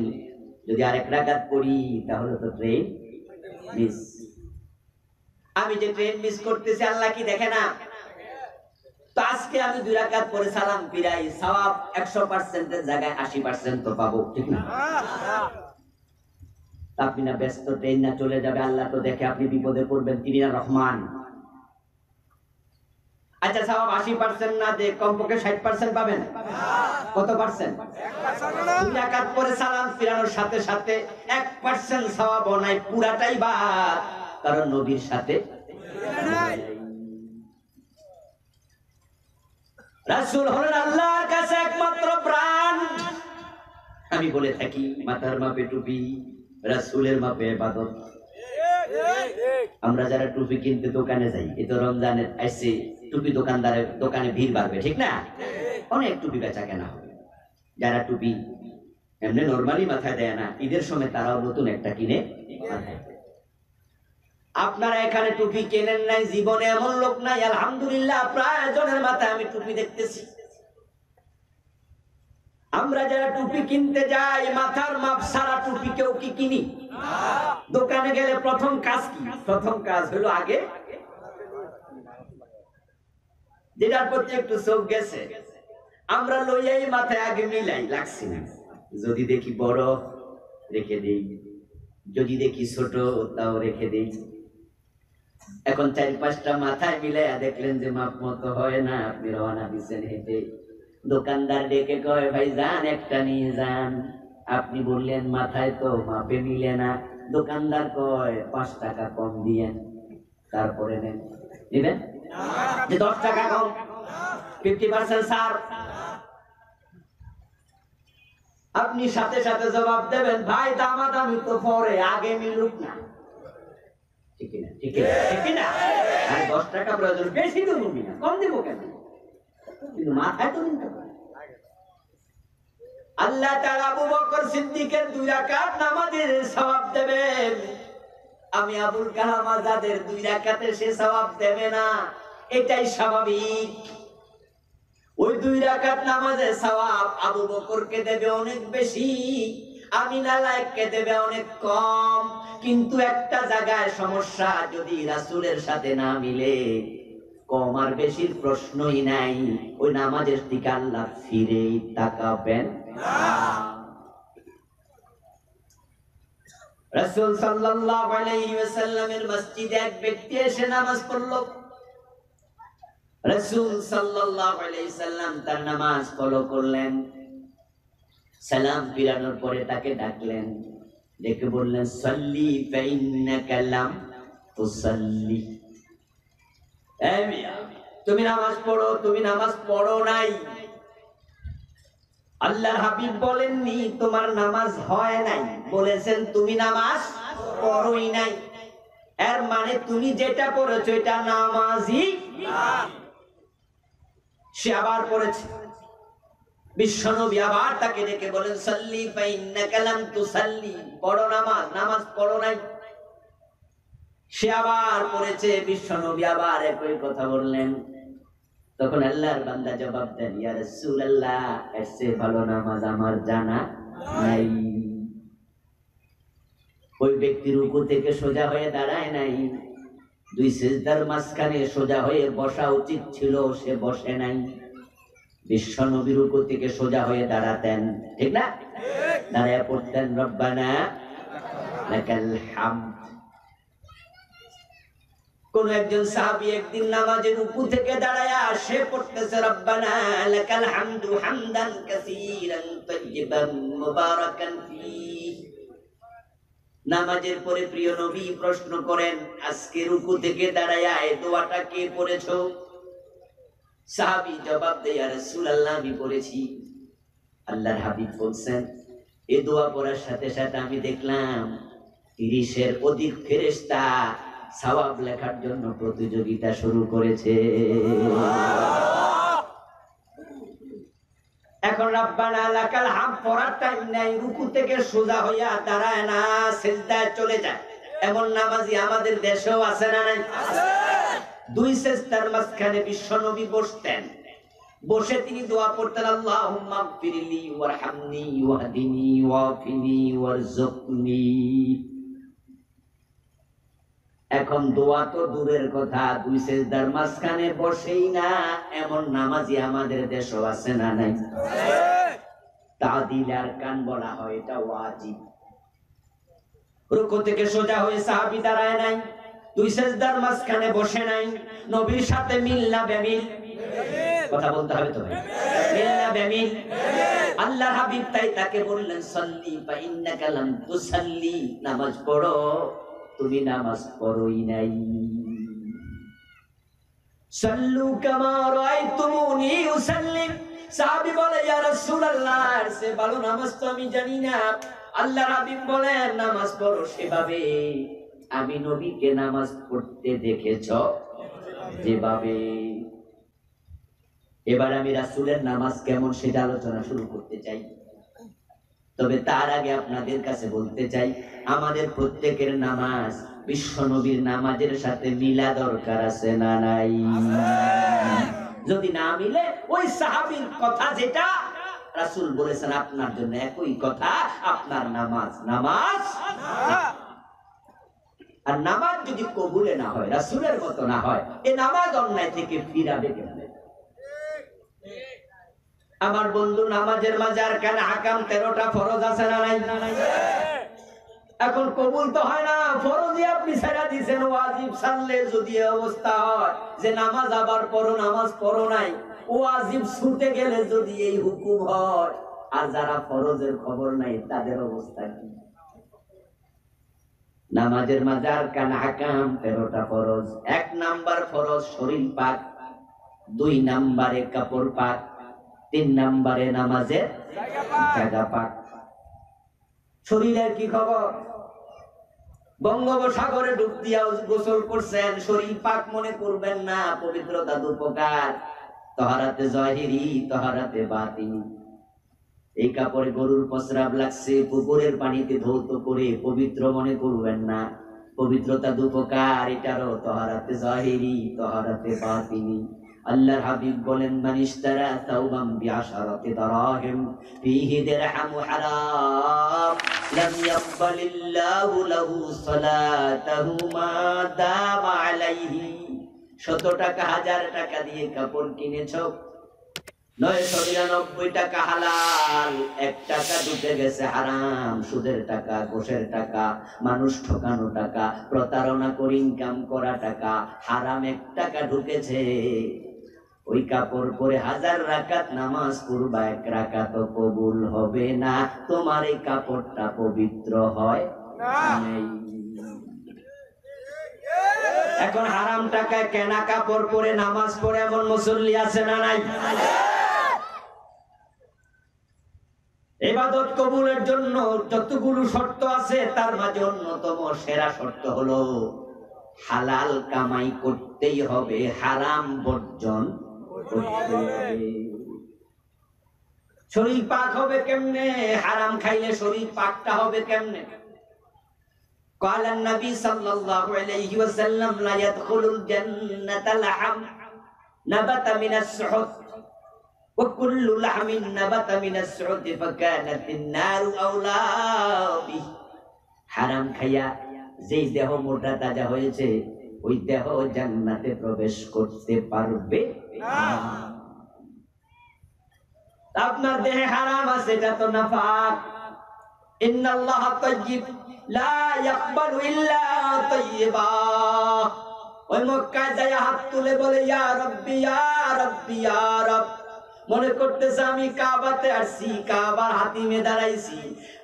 যদি আরেক রাকাত পড়ি তাহলে তো ট্রেন মিস। আমি যে ট্রেন মিস করতেছি আল্লাহ কি দেখে না? তো আজকে আমি 2 রাকাত পরে সালাম ফিরাই, সওয়াব 100% এর জায়গায় 80% তো পাবো, ঠিক না? আপনি না ব্যস্ত, ট্রেন না চলে যাবে, আল্লাহ তো দেখে আপনি বিপদে পড়বেন, তিনি না রহমান। আচ্ছা, সওয়াব 80% না দিয়ে কমপক্ষে 60% পাবেন। কত পার্সেন্ট? 2 রাকাত পরে সালাম ফিরানোর সাথে সাথে 1% সওয়াব নাই, পুরাটাই বাদ, কারণ নবীর সাথে নাই। রাসূল হলেন আল্লাহর কাছে একমাত্র ব্র্যান্ড। আমি বলে থাকি মাথার মাপে টুপি, রাসূলের মাপে ইবাদত। আমরা যারা টুপি কিনতে দোকানে যাই, এই তো রমজানে আসছে, টুপি দোকানদারের দোকানে ভিড় বাড়বে, ঠিক না? অনেক টুপি বেচা কেনা হবে। যারা টুপি এমনি নরমালি মাথায় দেয় না, ঈদের সময় তারাও নতুন একটা কিনে মাথায়। আপনারা এখানে টুপি কেনেন নাই, জীবনে এমন লোক নাই আলহামদুলিল্লাহ প্রায় জনের মাথায় আমি টুপি দেখতেছি। আমরা যারা টুপি কিনতে যাই মাথার মাপ সারা টুপি কেউ কি কিনি? দোকানে গেলে প্রথম কাজ কি? প্রথম কাজ হলো আগে যেটার প্রতি একটু চোখ গেছে আমরা লইয়াই মাথায় আগে মিলাই, লাগছে না, যদি দেখি বড় রেখে দেই, যদি দেখি ছোট তাও রেখে দেই। এখন 4-5টা মাথায় মিলাইয়া দেখলেন যে মাপ মতো হয় না, আপনি রওনা দিচ্ছেন হেঁটে। দোকানদার ডেকে কয় ভাই যান একটা নিয়ে যান। আপনি বললেন মাথায় তো মাপে মিলে না, দোকানদার কয় 5 টাকা কম দিয়েন, তারপরে নেন। দিবেন যে 10 টাকা কম, 50% ছাড়। আপনি সাথে সাথে জবাব দেবেন ভাই দামাদামি তো পরে, আগে মিলুক না, ঠিক না? ঠিক না? আর 10 টাকা প্রয়োজন, বেশি দেবো না, কম দেবো কেন? কিন্তু মাথায় তো নিতে পারে। আল্লাহ তাআলা আবু বকর সিদ্দিকের 2 রাকাত নামাজের সওয়াব দেবেন, আমি আবুল কালাম আজাদের 2 রাকাতে সে সওয়াব দেবে না, এটাই স্বাভাবিক। ওই 2 রাকাত নামাজের সওয়াব আবু বকরকে দেবে অনেক বেশি, আমিনা লাইককে দেবে অনেক কম। কিন্তু একটা জায়গায় সমস্যা, যদি রাসূলের সাথে না মিলে কম আর বেশির প্রশ্নই নাই, ওই নামাজের দিকে আল্লাহ ফিরে তাকাবেন না। রাসূল সাল্লাল্লাহু আলাইহি ওয়াসাল্লামের মসজিদে এক ব্যক্তি এসে নামাজ পড়লো। রাসূল সাল্লাল্লাহু আলাইহি সাল্লাম তার নামাজ ফলো করলেন। সালাম ফিরানোর পরে তাকে ডাকলেন, ডেকে বললেন, সাল্লি ফাইন্নাকা লাম তুসাল্লি। এই মিয়া, তুমি নামাজ পড়ো, তুমি নামাজ পড়ো নাই। আল্লাহর হাবিব বলেননি তোমার নামাজ হয় নাই, বলেছেন তুমি নামাজ পড়োই নাই। এর মানে তুমি যেটা পড়েছো এটা নামাজই না। সে আবার পড়েছে। বিশ্বনবী আবার তাকে ডেকে বলেন, সাল্লি ফাইন্নাকা লাম তুসাল্লি, পড়ো নামাজ, নামাজ পড়ো নাই। সে আবার পড়েছে। বিশ্বনবী আবার একই কথা বললেন। তখন আল্লাহর বান্দা জবাব দেন, ইয়া রাসূলুল্লাহ, এর চেয়ে ভালো নামাজ আমার জানা নাই। ওই ব্যক্তি রুকু থেকে সোজা হয়ে দাঁড়ায় নাই, 2 সিজদার মাঝখানে সোজা হয়ে বসা উচিত ছিল, সে বসে নাই। বিশ্বনবী রুকু থেকে সোজা হয়ে দাঁড়াতেন, ঠিক না? দাঁড়ায় পড়তেন, রব্বানা লাকাল হামদ। কোন একজন সাহাবী একদিন নামাজে রুকু থেকে দাঁড়ায়া সে পড়তেছে, রব্বানা লাকাল হামদু হামদান কাসীরান তাইয়িবান মুবারাকান ফীহি। নামাজের পরে প্রিয় নবী প্রশ্ন করেন, আজকে রুকু থেকে দাঁড়ায়া এই দোয়াটা কে পড়েছো? সাহাবী জবাব দেয়, ইয়া রাসূলুল্লাহ, আমি পড়েছি। আল্লাহর হাবিব বলছেন, এই দোয়া পড়ার সাথে সাথে আমি দেখলাম 30-এর অধিক ফেরেশতা সওয়াব লেখার জন্য প্রতিযোগিতা শুরু করেছে। এখন রব্বানা লাকাল হামদ পড়ার টাইম নাই, রুকু থেকে সোজা হইয়া দাঁড়ায় না, সিজদায় চলে যায়। এমন নামাজি আমাদের দেশেও আছে না নাই? আছে। 2 সিজদার মাঝখানে বিশ্বনবী বসতেন, বসে তিনি দোয়া পড়তেন, আল্লাহুম্মা গফিরলি ওয়ারহামনি ওয়াহদিনি ওয়াফিনি ওয়ারযুকনি। এখন দোয়া তো দূরের কথা, 2 সিজদার মাঝখানে বসেই না, এমন নামাজি আমাদের দেশও আছে না নাই? তাদিল আরকান বলা হয়, এটা ওয়াজিব। রুকু থেকে সোজা হয়ে সাহাবী দাঁড়ায় নাই, 2 সিজদার মাঝখানে বসে নাই। নবীর সাথে মিল না বেমিল? কথা বলতে হবে তো ভাই, মিল না বেমিল? আল্লাহর হাবিব তাই তাকে বললেন, সাল্লি ফাইন্নাকা লাম তুসাল্লি, নামাজ পড়ো, তুমি নামাজ পড়োই নাই। সাল্লু কামা রাআইতুমুনি উসাল্লি। সাহাবী বলে, ইয়া রাসূলুল্লাহ, এর চেয়ে ভালো নামাজ তো আমি জানি না। আল্লাহর হাবিব বলেন, নামাজ পড়ো সেভাবে আমি নবীকে নামাজ পড়তে দেখেছো যেভাবে। এবার আমি রাসূলের নামাজ কেমন সেটা আলোচনা শুরু করতে চাই। তবে তার আগে আপনাদের কাছে বলতে চাই, আমাদের প্রত্যেকের নামাজ বিশ্ব নবীর নামাজের সাথে মিলা দরকার আছে না নাই? যদি না মিলে, ওই সাহাবীর কথা যেটা রাসূল বলেছেন আপনার জন্য একই কথা, আপনার নামাজ নামাজ না। আর নামাজ যদি কবুলে না হয়, রাসূলের মতো না হয়, এই নামাজ অন্যায় থেকে ফিরাবে কেমনে? আমার বন্ধু, নামাজের মাঝে আর কেন আকাম 13টা ফরজ আছে না নাই? এখন কবুল তো হয় না, ফরজই আপনি ছেড়ে দিয়েছেন। ওয়াজিব ছাড়লে যদি অবস্থা হয় যে নামাজ আবার পড়ো, নামাজ পড়ো নাই, ওয়াজিব ছুটে গেলে যদি এই হুকুম হয়, আর যারা ফরজের খবর নাই তাদের অবস্থা কি? নামাজের মাঝে আর কেন আকাম 13টা ফরজ। 1 নাম্বার ফরজ শরীর পাক, 2 নাম্বারে কাপড় পাক, 3 নাম্বারে নামাজের জায়গা পাক। শরীরের কি খবর? বঙ্গোপসাগরে ডুব দিয়া গোসল করছেন, শরীর পাক মনে করবেন না। পবিত্রতা 2 প্রকার, তাহারাতে জাহিরি, তাহারাতে বাতিনি। এই কাপড়ে গরুর প্রস্রাব লাগছে, পুকুরের পানিতে ধৌত করে পবিত্র মনে করবেন না। পবিত্রতা 2 প্রকার, এটারও তাহারাতে জাহিরি, তাহারাতে বাতিনি। আল্লাহর হাবিব বলেন, মান ইশতারা তাওবান বিআশারাতি দারাহিম ফীহি দিরহামু হারাম লাম ইয়াকবালিল্লাহু লাহু সালাতাহু মা দামা আলাইহি। 100 টাকা 1000 টাকা দিয়ে কাপড় কিনেছো, 999 টাকা হালাল, 1 টাকা ঢুকে গেছে হারাম, সুদের টাকা, ঘুষের টাকা, মানুষ ঠকানো টাকা, প্রতারণা করে ইনকাম করা টাকা, হারাম 1 টাকা ঢুকেছে। ওই কাপড় পরে 1000 রাকাত নামাজ পড়বা, 1 রাকাত কবুল হবে না। তোমার এই কাপড়টা পবিত্র হয় না। এখন হারাম টাকায় কেনা কাপড় পরে নামাজ পড়ে এমন মুসল্লি আছে না নাই? ইবাদত কবুলের জন্য যতগুলো শর্ত আছে তার মাঝে অন্যতম সেরা শর্ত হলো হালাল কামাই করতেই হবে, হারাম বর্জন করতে হবে। শরীর পাক হবে কেমনে? হারাম খাইলে শরীর পাকটা হবে কেমনে? قال النبي صلى الله عليه وسلم لا يدخل الجنة لحم نبت من السحت وكل لحم نبت من السحت فكانت النار أولى به। হারাম খাইয়া যেই দেহ মোটা তাজা হয়েছে ওই দেহ জান্নাতে প্রবেশ করতে পারবে না। আপনার দেহে হারাম আছে, এটা তো নাফাক। ইন্নাল্লাহ তাইয়্যিব লা ইয়াকবালু ইল্লা তাইয়্যিবা। ওই মক্কায় যায় হাত তুলে বলে ইয়া রাব্বি ইয়া রাব্বি ইয়া রাব। মনে করতেছে আমি কাবাতে আসছি, কাবার হাতিমে দাঁড়াইছি,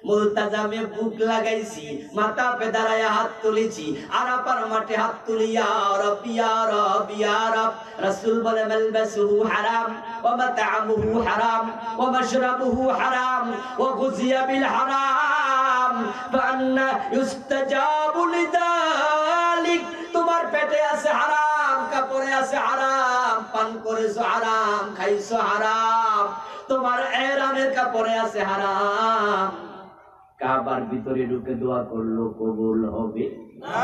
মুলতাজামে বুক লাগাইছি, মাথা পে দাঁড়ায় হাত তুলেছি, আরাফার মাঠে হাত তুলি ইয়া রাব্বি ইয়া রাব্বি ইয়া রাব। রাসূল বলে মালবাসুহু হারাম ওয়া মাতআমুহু হারাম ওয়া মাশরাবুহু হারাম ওয়া গুযিয়া বিল হারাম ফাআন্না ইউস্তাজাবু লিযালিক। তোমার পেটে আছে হারাম, কাপড়ে আছে হারাম, পান করেছো হারাম, খাইছো হারাম, তোমার এহরামের কাপড়ে আছে হারাম, কাবার ভিতরে ঢুকে দোয়া করলো কবুল হবে না।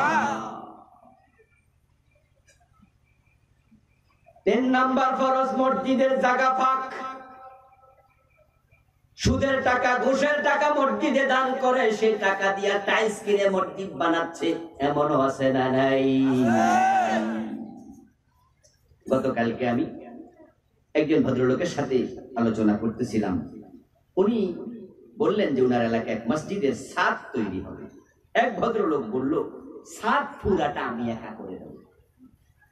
3 নাম্বার ফরজ, মসজিদের জায়গা ফাঁক। সুদের টাকা, ঘুষের টাকা মসজিদে দান করে, সেই টাকা দিয়া টাইলস কিনে মসজিদ বানাচ্ছে, এমনও আছে না নাই? গতকালকে আমি একজন ভদ্রলোকের সাথে আলোচনা করতেছিলাম। উনি বললেন যে উনার এলাকায় এক মসজিদের ছাদ তৈরি হবে। এক ভদ্রলোক বলল ছাদ পুরাটা আমি একা করে দেব।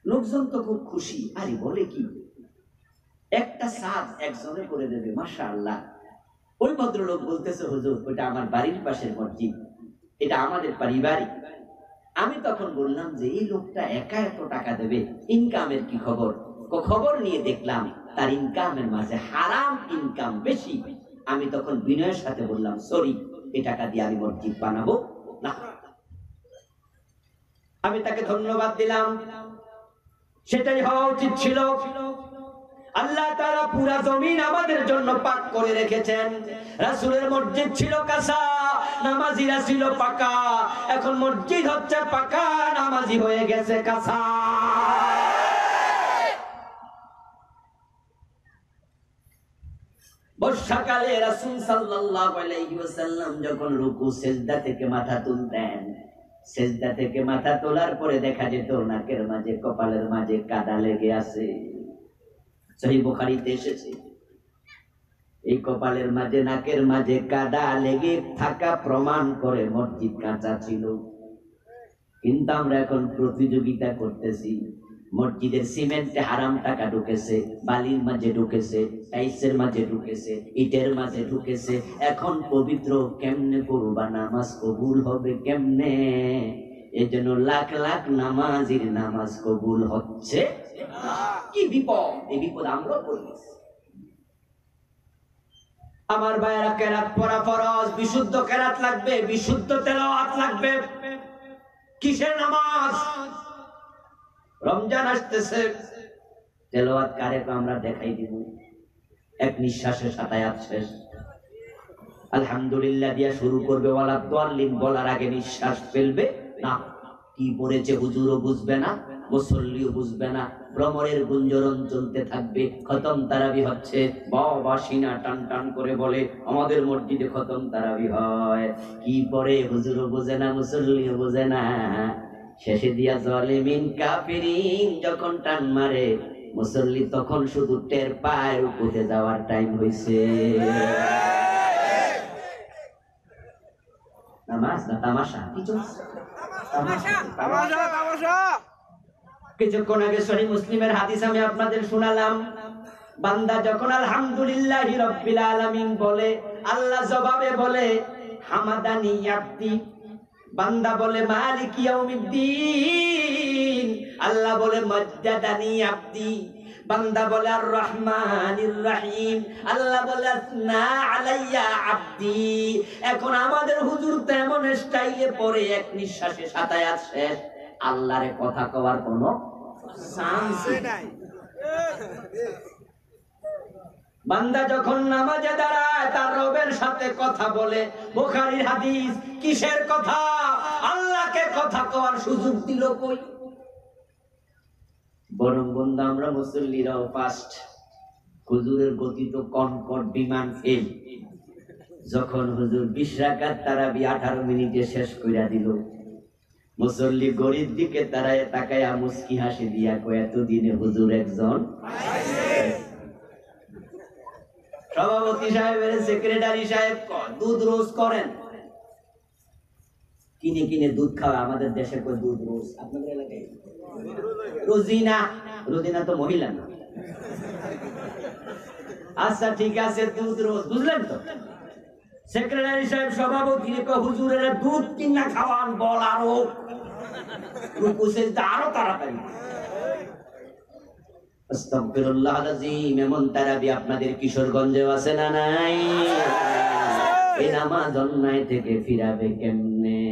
লোকজন তো খুব খুশি। আরে বলে কি, একটা ছাদ একজনে করে দেবে, মাশাআল্লাহ। ওই ভদ্রলোক বলতেছে হুজুর ওটা আমার বাড়ির পাশের মসজিদ, এটা আমাদের পারিবারিক। আমি তখন বললাম যে এই লোকটা একা এত টাকা দেবে, ইনকামের কি খবর? খবর নিয়ে দেখলাম তার ইনকামের মাঝে হারাম ইনকাম বেশি। আমি তখন বিনয়ের সাথে বললাম সরি, এই টাকা দিয়ে আমি মসজিদ বানাবো না। আমি তাকে ধন্যবাদ দিলাম, সেটাই হওয়া উচিত ছিল। আল্লাহ তাআলা পুরা জমিন আমাদের জন্য পাক করে রেখেছেন। রাসূলের মসজিদ ছিল কাঁচা, নামাজিরা ছিল পাকা। এখন মসজিদ হচ্ছে পাকা, নামাজি হয়ে গেছে কাঁচা। বর্ষাকালে রাসূল সাল্লাল্লাহু আলাইহি ওয়াসাল্লাম যখন রুকু সিজদা থেকে মাথা তুলতেন, সিজদা থেকে মাথা তোলার পরে দেখা যেত নাকের মাঝে, কপালের মাঝে কাদা লেগে আছে। সহিহ বুখারীতে এসেছে এই কপালের মাঝে, নাকের মাঝে কাদা লেগে থাকা প্রমাণ করে মসজিদ কাঁচা ছিল। কিন্তু আমরা এখন প্রতিযোগিতা করতেছি, মসজিদের সিমেন্টে হারাম টাকা ঢুকেছে, বালির মাঝে ঢুকেছে, টাইলসের মাঝে ঢুকেছে, ইটের মাঝে ঢুকেছে। এখন পবিত্র কেমনে করবা, নামাজ কবুল হবে কেমনে? এজন্য লাখ লাখ নামাজির নামাজ কবুল হচ্ছে না। কি বিপদ! এই বিপদ আমরা পড়েছি। আমার ভাইয়েরা, কেরাত পড়া ফরজ, বিশুদ্ধ কেরাত লাগবে, বিশুদ্ধ তেলাওয়াত লাগবে। কিসের নামাজ? রমজান আসতেছে, তেলাওয়াত কারে আমরা দেখাই দিব। এক নিঃশ্বাসে 7 আয়াত শেষ। আলহামদুলিল্লাহ দিয়া শুরু করবে, ওয়ালা দাল্লিন বলার আগে নিঃশ্বাস ফেলবে না। কি পড়েছে হুজুরও বুঝবে না, মুসল্লিও বুঝবে না, ভ্রমরের গুঞ্জরণ চলতে থাকবে। খতম তারাবি হচ্ছে, বাবা সিনা টান টান করে বলে আমাদের মসজিদে খতম তারাবি হয়। কি পরে হুজুরও বোঝে না, মুসল্লিও বোঝে না। শেষে দিয়া জালিমিন কাফিরিন যখন টান মারে, মুসল্লি তখন শুধু টের পায় উঠে যাওয়ার টাইম হইছে। নামাজ না তামাশা? কি চলছে? কিছুক্ষণ আগে সহিহ মুসলিমের হাদিস আমি আপনাদের শোনালাম। বান্দা যখন আলহামদুলিল্লাহি রাব্বিল আলামিন বলে, আল্লাহ জবাবে বলে হামাদানি আব্দি। বান্দা বলে মালিক ইয়াউমিদ্দিন, আল্লাহ বলে মাজ্জাদানি আব্দি। বান্দা বলে আর রহমানির রহিম, আল্লাহ বলে না আলাইয়া আব্দি। এখন আমাদের হুজুর তো এমন স্টাইলে পড়ে এক নিঃশ্বাসে সাতায়াত শেষ, আল্লাহরে কথা কওয়ার কোনো চান্স নাই। বান্দা যখন নামাজে দাঁড়ায় তার রবের সাথে কথা বলে, বুখারীর হাদিস। কিসের কথা? আল্লাহকে কথা কওয়ার সুযোগ দিল কই? বরং বন্ধু আমরা মুসল্লিরাও ফাস্ট, হুজুরের গতি তো কনকট বিমান ফেল। যখন হুজুর 20 রাকাত তারাবি 18 মিনিটে শেষ কইরা দিল, মুসল্লি গরিব দিকে তারায় তাকায়া মুস্কি হাসি দিয়া কয় এতদিনে হুজুর একজন। সভাপতি সাহেবের সেক্রেটারি সাহেব দুধ রোজ করেন, কিনে কিনে দুধ খাওয়া। আমাদের দেশে কয় দুধ রোজ, আপনাদের এলাকায় রোজিনা। রোজিনা তো মহিলা না। আচ্ছা ঠিক আছে, দুধ রোজ, বুঝলেন তো? সেক্রেটারি সাহেব সভাপতি হুজুরের দুধ কিনা খাওয়ান, বল আরো রুকু সিজদা আরো তাড়াতাড়ি। আস্তাগফিরুল্লাহ আলাযীম। এমন তারাবি আপনাদের কিশোরগঞ্জে আছে না নাই? এই নামাজ অন্যায় থেকে ফিরাবে কেমনে?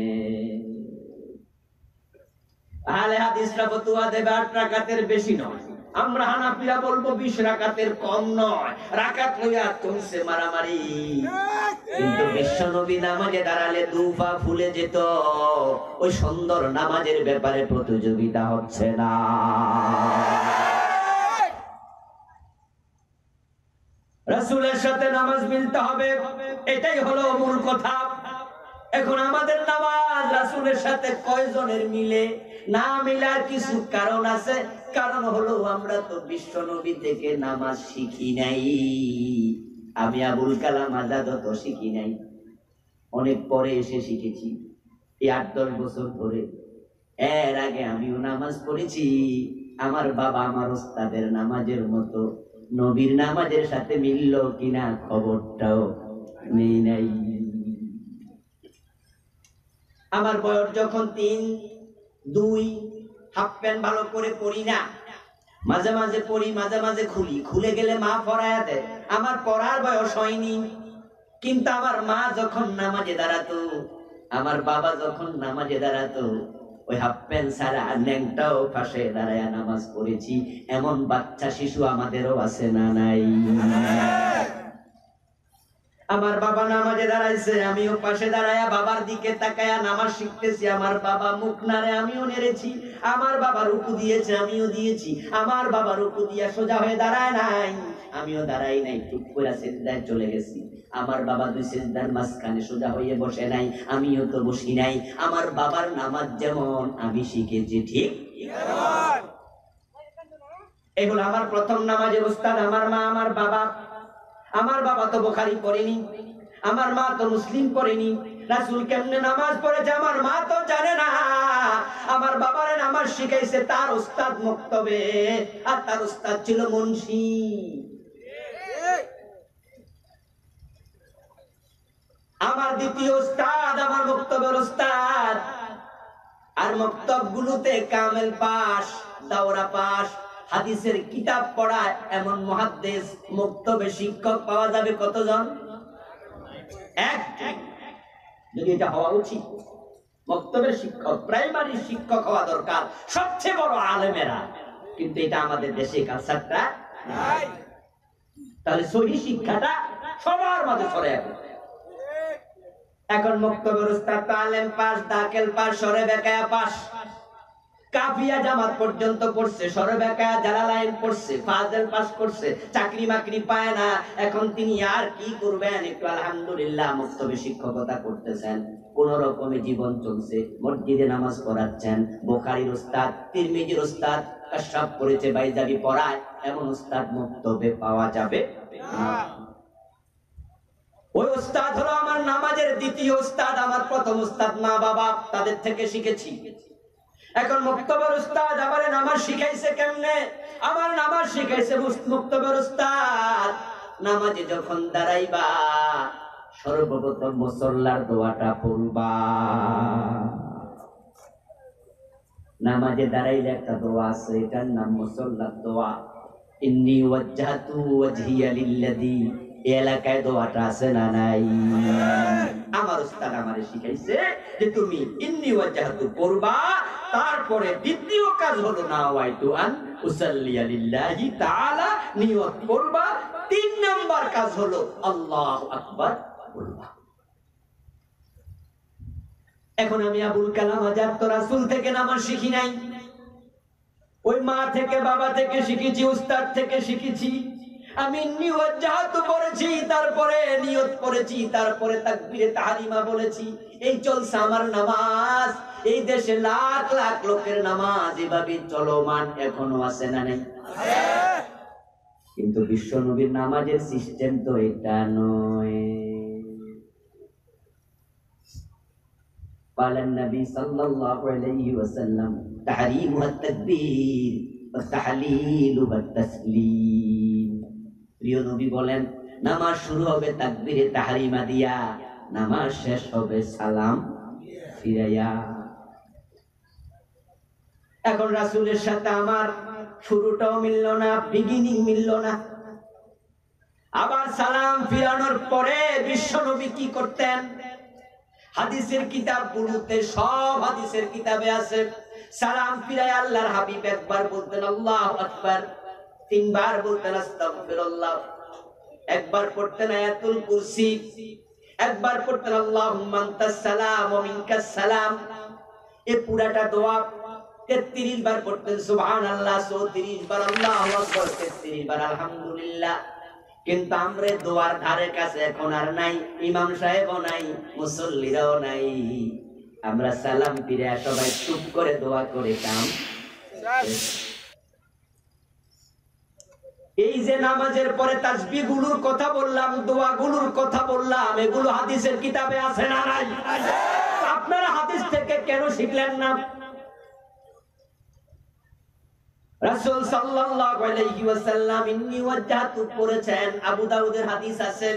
আহলে হাদিসরা ফতোয়া দেবে 8 রাকাতের বেশি নয়। আমরা হানাফিরা বলবো 20 রাকাতের কম নয়। রাকাত লইয়া চলছে মারামারি। কিন্তু বিশ্বনবী নামাজে দাঁড়ালে দুপা ফুলে যেত। ওই সুন্দর নামাজের ব্যাপারে প্রতিযোগিতা হচ্ছে না। রাসূলের সাথে নামাজ মিলতে হবে, এটাই হলো মূল কথা। এখন আমাদের নামাজ রাসূলের সাথে কয়জনের মিলে? না মিলার কিছু কারণ আছে। কারণ হলো আমরা তো বিশ্বনবী থেকে নামাজ শিখি নাই। আমি আবুল কালাম আজাদ তো শিখি নাই, অনেক পরে এসে শিখেছি, এই 8-10 বছর ধরে। এর আগে আমিও নামাজ পড়েছি। আমার বাবা আমার ওস্তাদের নামাজের মতো নবীর নামাজের সাথে মিলল কিনা খবরটাও নেই নাই। আমার বয়স যখন 3-2, হাফ প্যান্ট ভালো করে পরি না, মাঝে মাঝে পরি, মাঝে মাঝে খুলি। খুলে গেলে মা পরায়া দেয়। আমার পরার বয়স হয়নি, কিন্তু আমার মা যখন নামাজে দাঁড়াতো, আমার বাবা যখন নামাজে দাঁড়াতো, ওই হাফ প্যান্ট ছাড়া ন্যাংটাও পাশে দাঁড়ায়া নামাজ পড়েছি। এমন বাচ্চা শিশু আমাদেরও আছে না নাই? আমার বাবা নামাজে দাঁড়াইছে, আমিও পাশে দাঁড়ায়া বাবার দিকে তাকায়া নামাজ শিখতেছি। আমার বাবা মুখ নাড়ে, আমিও নেড়েছি। আমার বাবা রুকু দিয়েছে, আমিও দিয়েছি। আমার বাবা রুকু দিয়া সোজা হয়ে দাঁড়ায় নাই, আমিও দাঁড়াই নাই, চুপ করে সিজদায় চলে গেছি। আমার বাবা 2 সিজদার মাঝখানে সোজা হয়ে বসে নাই, আমিও তো বসি নাই। আমার বাবার নামাজ যেমন আমি শিখেছি ঠিক এগুলো আমার প্রথম নামাজের উস্তাদ আমার মা, আমার বাবা। আমার বাবা তো বুখারী পড়েনি, আমার মা তো মুসলিম পড়েনি। রাসূল কেমনে নামাজ পড়েছে আমার মা তো জানে না। আমার বাবারে নামাজ শিখাইছে তার উস্তাদ মক্তবে, আর তার উস্তাদ ছিল মুন্সি। আমার দ্বিতীয় উস্তাদ আমার মক্তবের উস্তাদ। আর মক্তবগুলোতে কামেল পাস, দাওরা পাস, হাদিসের কিতাব পড়ায় এমন মুহাদ্দিস মক্তবে শিক্ষক পাওয়া যাবে কতজন? এক। যদি এটা হওয়া উচিত, মক্তবের শিক্ষক, প্রাইমারি শিক্ষক হওয়া দরকার, সবচেয়ে বড় আলেমেরা। কিন্তু এটা আমাদের দেশে কালচারটা নাই। তাহলে সহি শিক্ষাটা সবার মাঝে ছড়ায় পড়ে। এখন মক্তবের উস্তাদ আলেম পাস, দাখিল পাস, সরে বেকায়া পাস। কাফিয়া জামাত পর্যন্ত পড়ছে, সরবেকা জালালাইন পড়ছে, ফাজেল পাস করছে, চাকরি মাকরি পায় না। এখন তিনি আর কি করবেন? একটু আলহামদুলিল্লাহ মক্তবে শিক্ষকতা করতেছেন, কোন রকমে জীবন চলছে, মসজিদে নামাজ পড়াচ্ছেন, বুখারীর উস্তাদ, তিরমিজির উস্তাদ, কাশফ করেছে, বাইজাবি পড়ায়, এমন উস্তাদ মক্তবে পাওয়া যাবে না। ওই উস্তাদ হলো আমার নামাজের দ্বিতীয় উস্তাদ, আমার প্রথম উস্তাদ মা বাবা, তাদের থেকে শিখেছি। এখন মুক্তবের উস্তাদ আমারে নামাজ শিখাইছে কেমনে? আমার নামাজ শিখাইছে মুক্তবের উস্তাদ। নামাজে যখন দাঁড়াইবা সর্বপ্রথম মুসল্লার দোয়াটা পড়বা। নামাজে দাঁড়াইলে একটা দোয়া আছে, এটার নাম মুসল্লার দোয়া। ইন্নী ওয়াজ্জাহতু ওয়াজহিয়া লিল্লাযী, এই এলাকায় দোয়াটা আছে না নাই? আমার উস্তাদ আমারে শিখাইছে যে তুমি ইন্নী ওয়াজ্জাহতু পড়বা, তারপরে দ্বিতীয় কাজ হলো নাওয়াইতু আন উসাল্লিয়া লিল্লাহি তাআলা, নিয়ত করবা। 3 নাম্বার কাজ হলো আল্লাহু আকবার বলবা। এখন আমি আবুল কালাম আজাদ তো রাসূল থেকে নামাজ শিখি নাই, ওই মা থেকে বাবা থেকে শিখেছি, উস্তাদ থেকে শিখেছি। আমি নিওয়াজ্জাহাতু পড়েছি, তারপরে নিয়ত পড়েছি, তারপরে তাকবীরে তাহরিমা বলেছি। এই চলছে আমার নামাজ। এই দেশে লাখ লাখ লোকের নামাজ এভাবে চলমান এখনো আছে না নাই? কিন্তু বিশ্ব নবীর নামাজের সিস্টেম তো এটা নয়। قال النبي صلى الله عليه وسلم تحريمها التكبير والتحليل والتسليم। প্রিয় নবী বলেন নামাজ শুরু হবে তাকবীরে তাহরিমা দিয়া, নামাজ শেষ হবে সালাম ফিরাইয়া। এখন রাসূলের সাথে আমার শুরুটাও মিলল না, বিগিনিং মিলল না। আবার সালাম ফিরানোর পরে বিশ্ব নবী কি করতেন? হাদিসের কিতাবগুলোতে, সব হাদিসের কিতাবে আছে, সালাম ফিরায় আল্লাহর হাবিব একবার বলতেন আল্লাহু আকবার, 3 বার বলতেন আস্তাগফিরুল্লাহ, একবার পড়তেন আয়াতুল কুরসি, একবার পড়তেন আল্লাহুম্মা আনতাস সালাম ওয়া মিনকাস সালাম। এই পুরাটা দোয়া 33 বার পড়তেন সুবহানাল্লাহ, 34 বার আল্লাহু আকবার, 33 বার আলহামদুলিল্লাহ। কিন্তু আমরা দোয়ার ধারে কাছে এখন আর নাই, ইমাম সাহেবও নাই, মুসল্লিরাও নাই। আমরা সালাম ফিরে সবাই চুপ করে দোয়া করে কাম। এই যে নামাজের পরে তাসবিহগুলোর কথা বললাম, দোয়াগুলোর কথা বললাম, এগুলো হাদিসের কিতাবে আছে না নাই? আপনারা হাদিস থেকে কেন শিখলেন না? রাসূল সাল্লাল্লাহু আলাইহি ওয়াসাল্লাম ইন্নী ওয়াজ্জাহতু পড়েছেন, আবু দাউদের হাদিস আছে।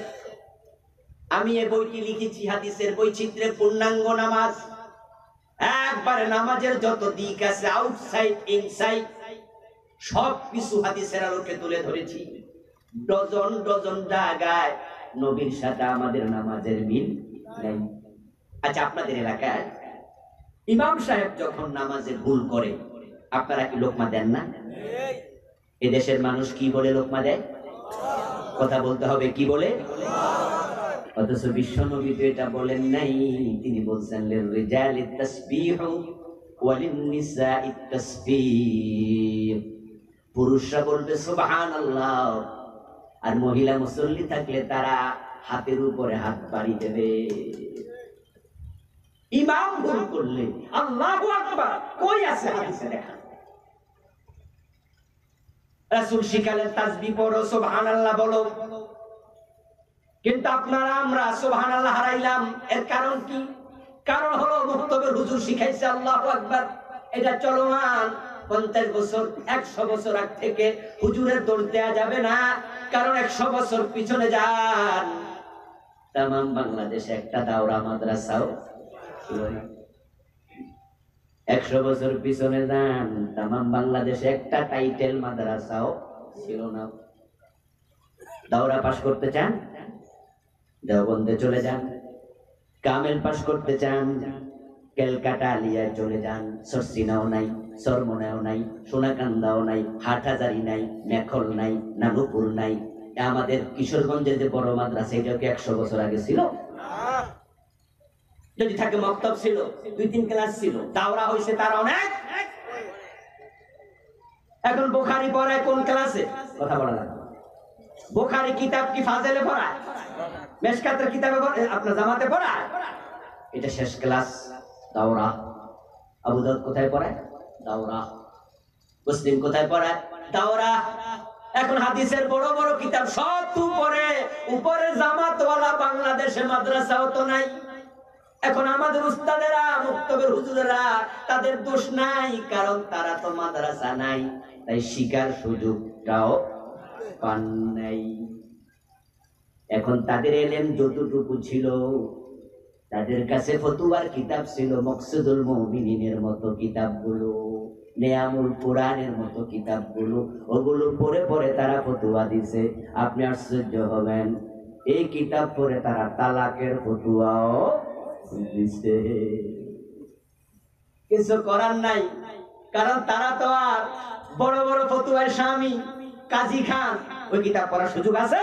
আমি এই বইটি লিখেছি, হাদিসের বৈচিত্র্যে পূর্ণাঙ্গ নামাজ। একবারে নামাজের যত দিক আছে, আউটসাইড ইনসাইড, সব কিছু হাদিসের আলোকে তুলে ধরেছি। ডজন ডজন জায়গায় নবীর সাথে আমাদের নামাজের মিল নাই। আচ্ছা, আপনাদের এলাকায় ইমাম সাহেব যখন নামাজে ভুল করে আপনারা কি লোকমা দেন না? এদেশের মানুষ কি বলে লোকমা দেয়? কথা বলতে হবে, কি বলে? অথচ বিশ্ব নবী তো এটা বলেন নাই। তিনি বলছেন লিররিজালিত তাসবিহু ওয়া লিন্নিসাইত তাসবিহ। পুরুষরা বলবে সুবহানাল্লাহ, আর মহিলা মুসল্লি থাকলে তারা হাতের উপরে হাত বাড়িয়ে দেবে। ইমাম ভুল করলে আল্লাহু আকবার কই আছে হাদিসে লেখা? রাসূল শিখালেন তাসবিহ পড়ো, সুবহানাল্লাহ বলো। কিন্তু আপনারা আমরা সুবহানাল্লাহ হারাইলাম। এর কারণ কি? কারণ হলো মুক্তবের হুজুর শিখাইছে আল্লাহু আকবার, এটা চলমান 50 বছর 100 বছর আগ থেকে। হুজুরের দোষ দেয়া যাবে না, কারণ 100 বছর পিছনে যান, তাম বাংলাদেশে একটা দাওরা মাদ্রাসাও ছিল না। 100 বছর পিছনে যান, তাম বাংলাদেশে একটা টাইটেল মাদ্রাসাও ছিল না। দাওরা পাশ করতে চান, দেওবন্দে চলে যান। কামেল পাশ করতে চান, ক্যালকাটা আলিয়ায় চলে যান। সরসিনাও নাই, সরমনাও নাই, সোনাকান্দাও নাই, হাটহাজারি নাই, মেখল নাই, নানুপুর নাই। আমাদের কিশোরগঞ্জের যে বড় মাদ্রাসা, এটাও কি 100 বছর আগে ছিল? যদি থাকে মক্তব ছিল, 2-3 ক্লাস ছিল, দাওরা হয়েছে তার অনেক এখন বুখারী পড়ায় কোন ক্লাসে? কথা বলা না। বুখারী কিতাব কি ফাজেলে পড়ায়? মিশকাতের কিতাবে আপনার জামাতে পড়ায়? এটা শেষ ক্লাস। দাওরা। আবু দাউদ কোথায় পড়ায়? দাওরা। মুসলিম কোথায় পড়ায়? দাওরা। এখন হাদিসের বড় বড় কিতাব সব তো উপরে জামাতওয়ালা বাংলাদেশে মাদ্রাসাও তো নাই। এখন আমাদের উস্তাদেরা, মুক্তবের হুজুরেরা, তাদের দোষ নাই, কারণ তারা তো মাদ্রাসা নাই, তাই শিকার সুযোগটাও পান নাই। এখন তাদের এলেম যতটুকু ছিল, তাদের কাছে ফতুয়ার কিতাব ছিল মকসুদুল মুমিনিনের মতো কিতাবগুলো, নেয়ামুল কুরআনের মতো কিতাবগুলো, ওগুলো পড়ে পড়ে তারা ফতুয়া দিছে। আপনি আশ্চর্য হবেন, এই কিতাব পড়ে তারা তালাকের ফতুয়াও দিছে। কিছু করার নাই, কারণ তারা তো আর বড় বড় ফতুয়ার স্বামী কাজী খান, ওই কিতাব পড়ার সুযোগ আছে?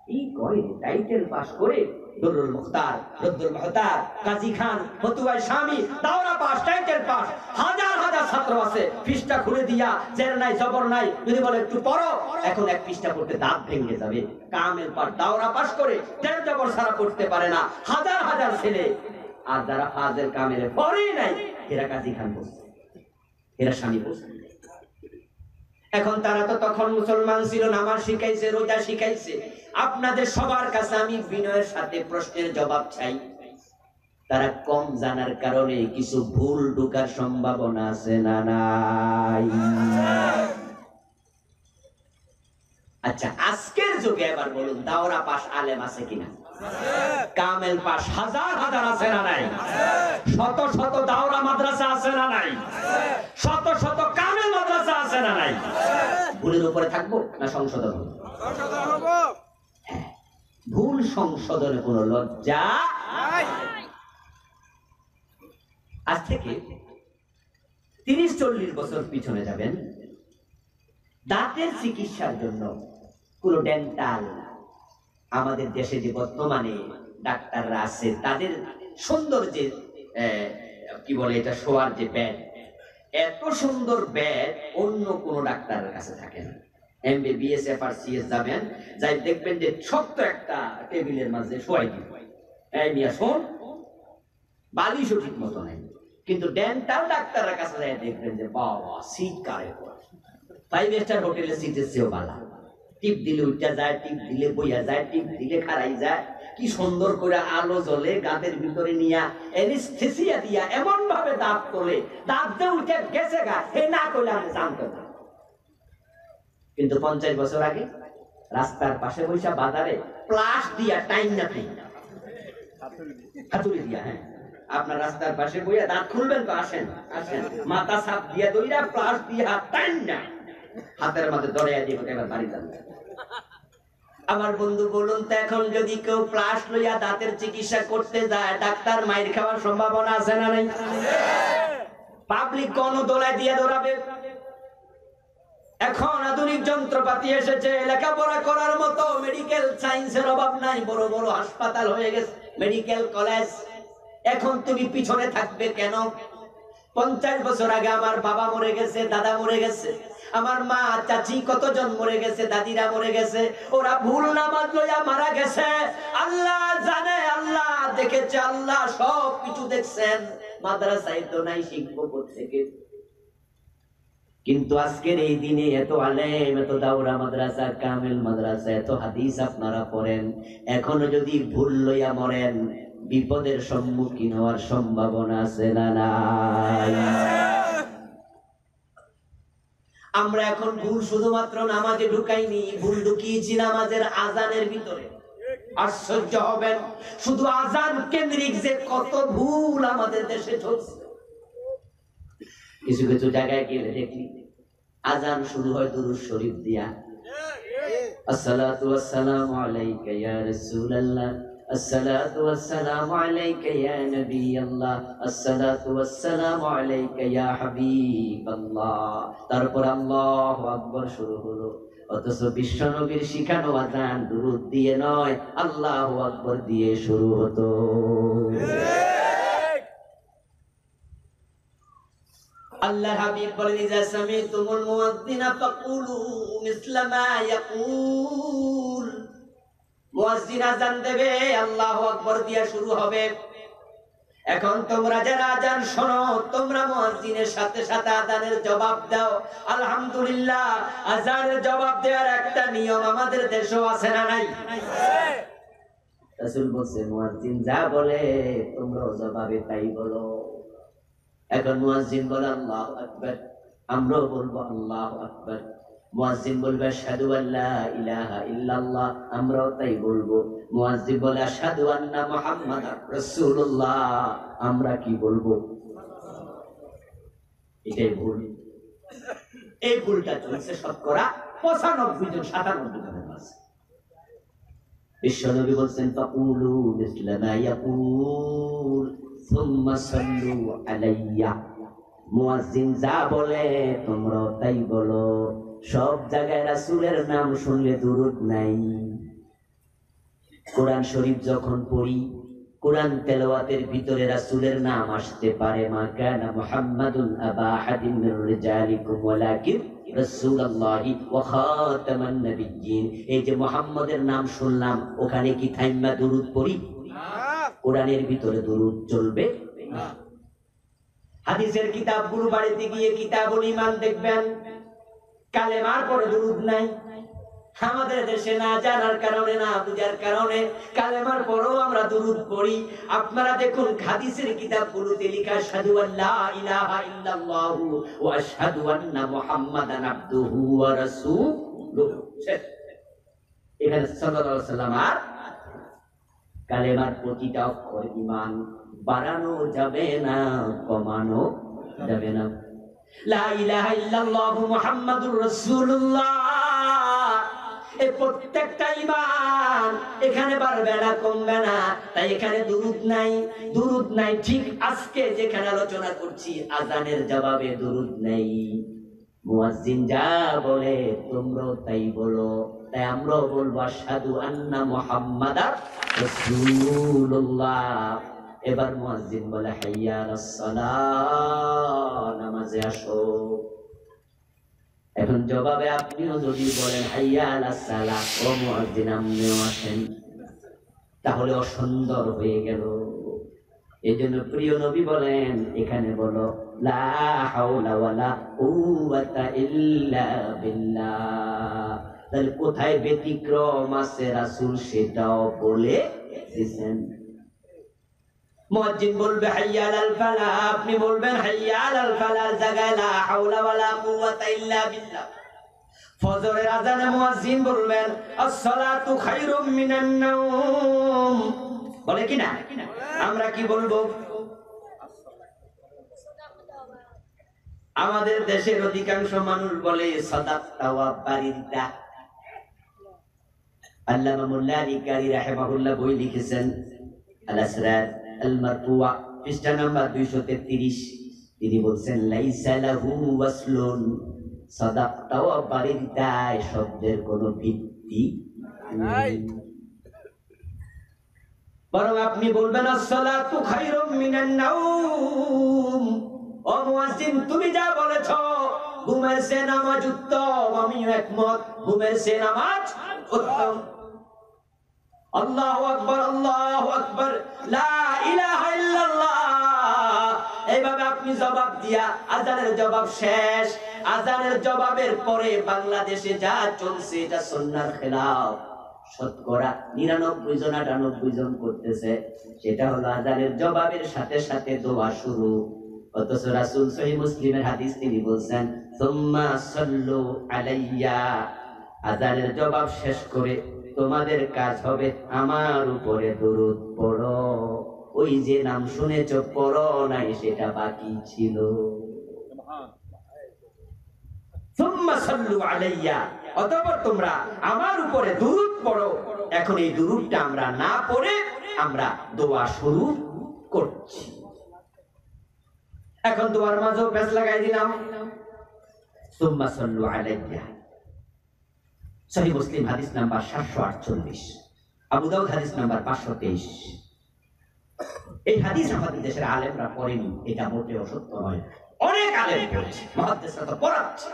কি করে টাইটেল পাস করে দুরুল মুখতার, রদ্দুল মুখতার, কাজী খান, ফতুয়ার স্বামী, দাওরা পাস, টাইটেল পাস, হাজার হাজার ছাত্র আছে। পৃষ্ঠা খুলে দিয়া জের নাই জবর নাই, যদি বলে একটু পড়ো, এখন এক পৃষ্ঠা পড়তে দাঁত ভেঙে যাবে। কামেল পাস, দাওরা পাস করে জের জবর ছাড়া পড়তে পারে না হাজার হাজার ছেলে। আর যারা ফাজেল কামেলে পড়ে নাই, এরা কাজী খান বলছে, এরা স্বামী বলছে। এখন তারা তো তখন মুসলমান ছিল, নামাজ শিখাইছে, রোজা শিখাইছে। আপনাদের সবার কাছে আমি বিনয়ের সাথে প্রশ্নের জবাব চাই, তারা কম জানার কারণে কিছু ভুল ঢোকার সম্ভাবনা আছে না নাই? আচ্ছা, আজকের যুগে এবার বলুন, দাওরা পাস আলেম আছে কিনা? কামেল পাস হাজার হাজার আছে না নাই? শত শত দাওরা মাদ্রাসা আছে না নাই? শত শত কামেল মাদ্রাসা আছে না নাই? ভুলের উপরে থাকবো না সংশোধন হবে? ভুল সংশোধনে কোনো লজ্জা নাই। আজ থেকে 30-40 বছর পিছনে যাবেন, দাঁতের চিকিৎসার জন্য কোন ডেন্টাল, আমাদের দেশে যে বর্তমানে ডাক্তাররা আছে, তাদের সুন্দর যে কি বলে এটা, শোয়ার যে বেড, এত সুন্দর বেড অন্য কোন ডাক্তারের কাছে থাকে না। MBBS FRCS যাবেন, যাই দেখবেন যে ছোট্ট একটা টেবিলের মাঝে শোয়াই দিবে, এই মিয়া শোন, বালিশও ঠিক মতো নাই। কিন্তু ডেন্টাল ডাক্তারের কাছে যাই দেখবেন যে বাবা, সিট কারে পড়ে, 5 স্টার হোটেলের সিটের চেয়েও ভালো। টিপ দিলে উঠা যায়, টিপ দিলে বইয়া যায়, টিপ দিলে খাড়াই যায়, কি সুন্দর করে আলো জ্বলে, গাতের ভিতরে নিয়া অ্যানেস্থেসিয়া দিয়া এমন ভাবে দাঁত তোলে, দাঁত দিয়ে উঠে গেছে গা, হে না করলে আমি জানতো না। কিন্তু 50 বছর আগে রাস্তার পাশে বৈশা বাজারে প্লাস দিয়া টাইম না হাতুড়ি দিয়া, হ্যাঁ, আপনার রাস্তার পাশে বইয়া দাঁত খুলবেন তো, আসেন আসেন, মাথা সাপ দিয়া দইরা প্লাস দিয়া টাইম না, হাতের মাঝে দড়াইয়া দিয়ে এবার বাড়ি যাবে। আমার বন্ধু বলুন তো, এখন যদি কেউ প্লাস লইয়া দাঁতের চিকিৎসা করতে যায়, ডাক্তার মাইর খাওয়ার সম্ভাবনা আছে না নাই? পাবলিক কোন দোলায় দিয়ে দৌড়াবে? এখন আধুনিক যন্ত্রপাতি এসেছে, লেখাপড়া করার মতো মেডিকেল সায়েন্সের অভাব নাই, বড় বড় হাসপাতাল হয়ে গেছে, মেডিকেল কলেজ। এখন তুমি পিছনে থাকবে কেন? 50 বছর আগে আমার বাবা মরে গেছে, দাদা মরে গেছে, আমার মা চাচি কতজন মরে গেছে, দাদিরা মরে গেছে, ওরা ভুল নামাজ লইয়া মারা গেছে। আল্লাহ জানে, আল্লাহ দেখেছে, আল্লাহ সব কিছু দেখছেন। মাদ্রাসায় তো নাই, শিখবো কোত্থেকে? কিন্তু আজকের এই দিনে এত আলেম, এত দাওরা মাদ্রাসা, কামেল মাদ্রাসা, এত হাদিস আপনারা পড়েন, এখনো যদি ভুল লইয়া মরেন, বিপদের সম্মুখীন হওয়ার সম্ভাবনা আছে না নাই? আমরা এখন ভুল শুধুমাত্র নামাজে ঢুকাইনি, ভুল ঢুকিয়েছি নামাজের আজানের ভিতরে। আশ্চর্য হবেন, শুধু আজান কেন্দ্রিক যে কত ভুল আমাদের দেশে চলছে। কিছু কিছু জায়গায় গেলে দেখি আজান শুরু হয় দুরূদ শরীফ দিয়া, আসসালাতু ওয়াসসালামু আলাইকা ইয়া রাসূলুল্লাহ, আসসালাতু ওয়াসসালামু আলাইকা ইয়া নবিয়াল্লাহ, আসসালাতু ওয়াসসালামু আলাইকা ইয়া হাবিবাল্লাহ। তারপর আল্লাহু আকবার শুরু হলো। অথচ বিশ্ব নবীর শিখানো আযান দুরূদ দিয়ে নয়, আল্লাহু আকবার দিয়ে শুরু হতো। আল্লাহর হাবিব বলেন ইজা সামিতুমুল মুয়াজ্জিনা ফাকুলু মিসলা মা ইয়াকুল। মুয়াজ্জিন আযান দেবে, আল্লাহু আকবার দিয়া শুরু হবে। এখন তোমরা যারা আযান শোনো, তোমরা মুয়াজ্জিনের সাথে সাথে আযানের জবাব দাও। আলহামদুলিল্লাহ, আযানের জবাব দেওয়ার একটা নিয়ম আমাদের দেশেও আছে না নাই? রাসূল বলেন মুয়াজ্জিন যা বলে তোমরাও জবাবে তাই বলো। এখন মুয়াজ্জিন বলে আল্লাহু আকবার, আমরাও বলবো আল্লাহু আকবার। মুয়াজ্জিন বলবে আশহাদু আল্লা ইলাহা ইল্লাল্লাহ, আমরাও তাই বলবো। মুয়াজ্জিন বলে আশহাদু আন্না মুহাম্মাদার রাসূলুল্লাহ, আমরা কি বলবো? এটাই ভুল। এই ভুলটা চলছে শতকরা 95 জন 97 জনের মাঝে। বিশ্বনবী বলেন ফাকুলু মিসলা মা ইয়াকুল সুম্মা সাল্লু আলাইয়া। মুয়াজ্জিন যা বলে তোমরা তাই বলো। সব জায়গায় রাসূলের নাম শুনলে দুরূদ নাই। কোরআন শরীফ যখন পড়ি, কোরআন তেলাওয়াতের ভিতরে রাসূলের নাম আসতে পারে। মা কানা মুহাম্মাদুন আবা আহাদিন মির রিজালিকুম ওয়ালাকিন রাসূলুল্লাহি ওয়া খাতামান নাবিয়্যিন। এই যে মুহাম্মাদের নাম শুনলাম, ওখানে কি থাইম্মা দুরূদ পড়ি? কোরআনের ভিতরে দুরূদ চলবে না। হাদিসের কিতাবগুলো বাড়িতে গিয়ে কিতাবুল ঈমান দেখবেন, কালেমার পরে দুরূদ নাই। আমাদের দেশে না জানার কারণে, না বুঝার কারণে কালেমার পরেও আমরা দুরূদ পড়ি। আপনারা দেখুন হাদিসের কিতাবগুলোতে লেখা আশহাদু আল্লা ইলাহা ইল্লাল্লাহু ওয়া আশহাদু আন্না মুহাম্মাদান আবদুহু ওয়া রাসূলুহু। এখানে সাল্লাল্লাহু আলাইহি ওয়াসাল্লাম আর কালেমার প্রতিটা অক্ষর ঈমান, বাড়ানো যাবে না, কমানো যাবে না। লা ইলাহা ইল্লাল্লাহু মুহাম্মাদুর রাসূলুল্লাহ, এই প্রত্যেকটা ঈমান, এখানে বাড়বে না, কমবে না। তাই এখানে দুরূদ নাই, দুরূদ নাই। ঠিক আজকে যেখানে আলোচনা করছি আযানের জবাবে দুরূদ নাই। মুয়াজ্জিন যা বলে তোমরাও তাই বলো। তাই আমরাও বলবো আশহাদু আন্না মুহাম্মাদার রাসূলুল্লাহ। এবার মুয়াজ্জিন বলে হাইয়া আলাস সালাহ, নামাজে আসো। এখন জবাবে আপনিও যদি বলেন হাইয়া আলাস সালাহ, ও মুয়াজ্জিন আপনিও আসেন, তাহলে অসুন্দর হয়ে গেল। এজন্য প্রিয় নবী বলেন এখানে বলো লা হাওলা ওয়ালা কুওয়াতা ইল্লা বিল্লাহ। তাহলে কোথায় ব্যতিক্রম আছে রাসূল সেটাও বলে দিয়েছেন। মুয়াজ্জিন বলবে হাইয়া আলাল ফালাহ, আপনি বলবেন হাইয়া আলাল ফালাহ, জায়গায় লা হাওলা ওয়ালা কুওয়াতা ইল্লা বিল্লাহ। ফজরের আযানে মুয়াজ্জিন বলবেন আস-সালাতু খায়রুম মিনান নাওম, বলে কি না? আমরা কি বলবো? আমাদের দেশের অধিকাংশ মানুষ বলে সাদাকতা ওয়া বারিদা। আল্লামা মোল্লা আলী কারি রাহিমাহুল্লাহ বই লিখেছেন আল-আসরার আল-মারফুয়া, পৃষ্ঠা নাম্বার 233। তিনি বলছেন লাইসা লাহু ওয়াসলুন, সাদাকতা ওয়া বারিদা শব্দের কোনো ভিত্তি নাই। বরং আপনি বলবেন আস-সালাতু খায়রুম মিনান নাওম। ও মুয়াজ্জিন, তুমি যা বলেছ ঘুমের চেয়ে নামাজ উত্তম, আমিও একমত, ঘুমের চেয়ে নামাজ উত্তম। আল্লাহু আকবার, আল্লাহু আকবার, লা ইলাহা ইল্লাল্লাহ। এইভাবে আপনি জবাব দিয়া আযানের জবাব শেষ। আযানের জবাবের পরে বাংলাদেশে যা চলছে এটা সুন্নাহর খেলাফ। শতকরা 99 জন 98 জন করতেছে, সেটা হলো আযানের জবাবের সাথে সাথে দোয়া শুরু। অথচ রাসূল সহিহ মুসলিমের হাদিস তিনি বলছেন সুম্মা সাল্লু আলাইয়া, আযানের জবাব শেষ করে তোমাদের কাজ হবে আমার উপরে দরুদ পড়ো। ওই যে নাম শুনেছ পড়ো নাই, সেটা বাকি ছিল। সুম্মা সাল্লু আলাইয়া, অতঃপর তোমরা আমার উপরে দরুদ পড়ো। এখন এই দরুদটা আমরা না পড়ে আমরা দোয়া শুরু করছি। এখন দোয়ার মাঝেও পেঁচ লাগাই দিলাম সুম্মা সাল্লু আলাইয়া। সহিহ মুসলিম হাদিস নাম্বার 748, আবু দাউদ হাদিস নাম্বার 523। এই হাদিস আমাদের দেশের আলেমরা পড়েনি, এটা মোটেও সত্য নয়। অনেক আলেম পড়ছে, মুহাদ্দিসরা তো পড়াচ্ছে।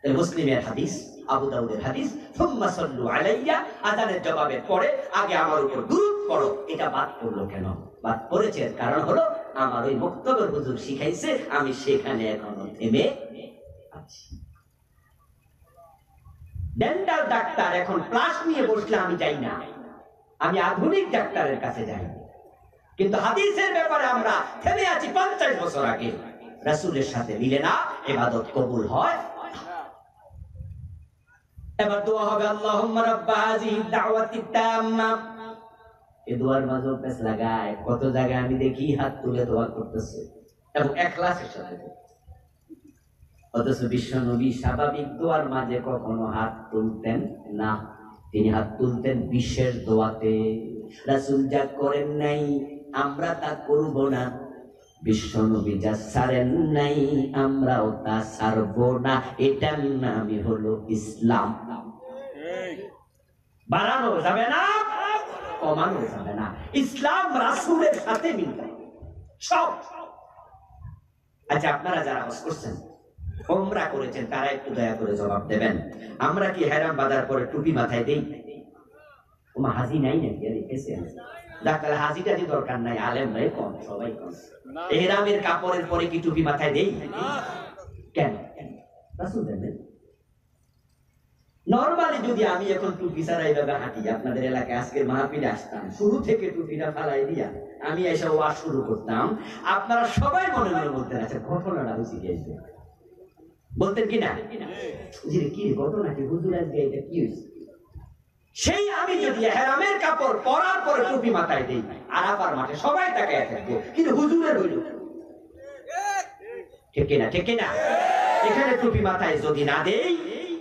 মুসলিমের হাদিস, আবু দাউদের হাদিস, সুম্মা সাল্লু আলাইয়া, আযানের জবাবে পড়ে আগে আমার উপর দুরূদ পড়ো। এটা বাদ পড়লো কেন? বাদ পড়েছে কারণ হলো আমার ওই বক্তব্যের হুজুর শিখাইছে, আমি সেখানে এখনো থেমে আছি। ডেন্টাল ডাক্তার এখন ক্লাস নিয়ে বসলে আমি যাই না, আমি আধুনিক ডাক্তারের কাছে যাই। কিন্তু হাদিসের ব্যাপারে আমরা থেমে আছি 50 বছর আগে। রাসূলের সাথে মিলে না, ইবাদত কবুল হয়। এবার দোয়া হবে আল্লাহুম্মা রাব্বা হাযিহি দাওয়াতি তাম্মা। এই দোয়ার মাঝে পেছ লাগায় কত জায়গায় আমি দেখি হাত তুলে দোয়া করতেছে এবং ইখলাসের সাথে। অথচ বিশ্ব নবী স্বাভাবিক দোয়ার মাঝে কখনো হাত তুলতেন না, তিনি হাত তুলতেন বিশেষ দোয়াতে। রাসূল যা করেন নাই আমরা তা করব না, বিশ্ব নবী যা ছাড়েন নাই আমরাও তা ছাড়ব না। এটার নামই হলো ইসলাম। বাড়ানো যাবে না, কমানো যাবে না। ইসলাম রাসূলের সাথে মিলবে সব। আচ্ছা, আপনারা যারা হজ করছেন, ওমরা করেছেন, তারা একটু দয়া করে জবাব দেবেন। আমরা কি হেরাম বাজার পরে টুপি মাথায় দেই? ওমা হাজি নাই নাকি? ডাক্তার হাজিটা যে দরকার নাই, আলেম নাই কম, সবাই কম। এহরামের কাপড়ের পরে কি টুপি মাথায় দেই? কেন? রাসূল দেন। নরমালি যদি আমি এখন টুপি ছাড়া এইভাবে হাঁটি, আপনাদের এলাকায় আজকের মাহফিলে আসতাম, শুরু থেকে টুপিটা ফালাই দিয়া আমি এসে ওয়াজ শুরু করতাম, আপনারা সবাই মনে মনে বলতেন আচ্ছা ঘটনাটা বুঝি গেছে, বলতেন কিনা কি ঘটনা, কি হুজুর আজকে এটা কি হয়েছে? সেই আমি যদি ইহরামের কাপড় পরার পরে টুপি মাথায় দেই, আরাফার মাঠে সবাই তাকায় থাকবে, কিন্তু হুজুরের হইল ঠিক কিনা? ঠিক কিনা? এখানে টুপি মাথায় যদি না দেই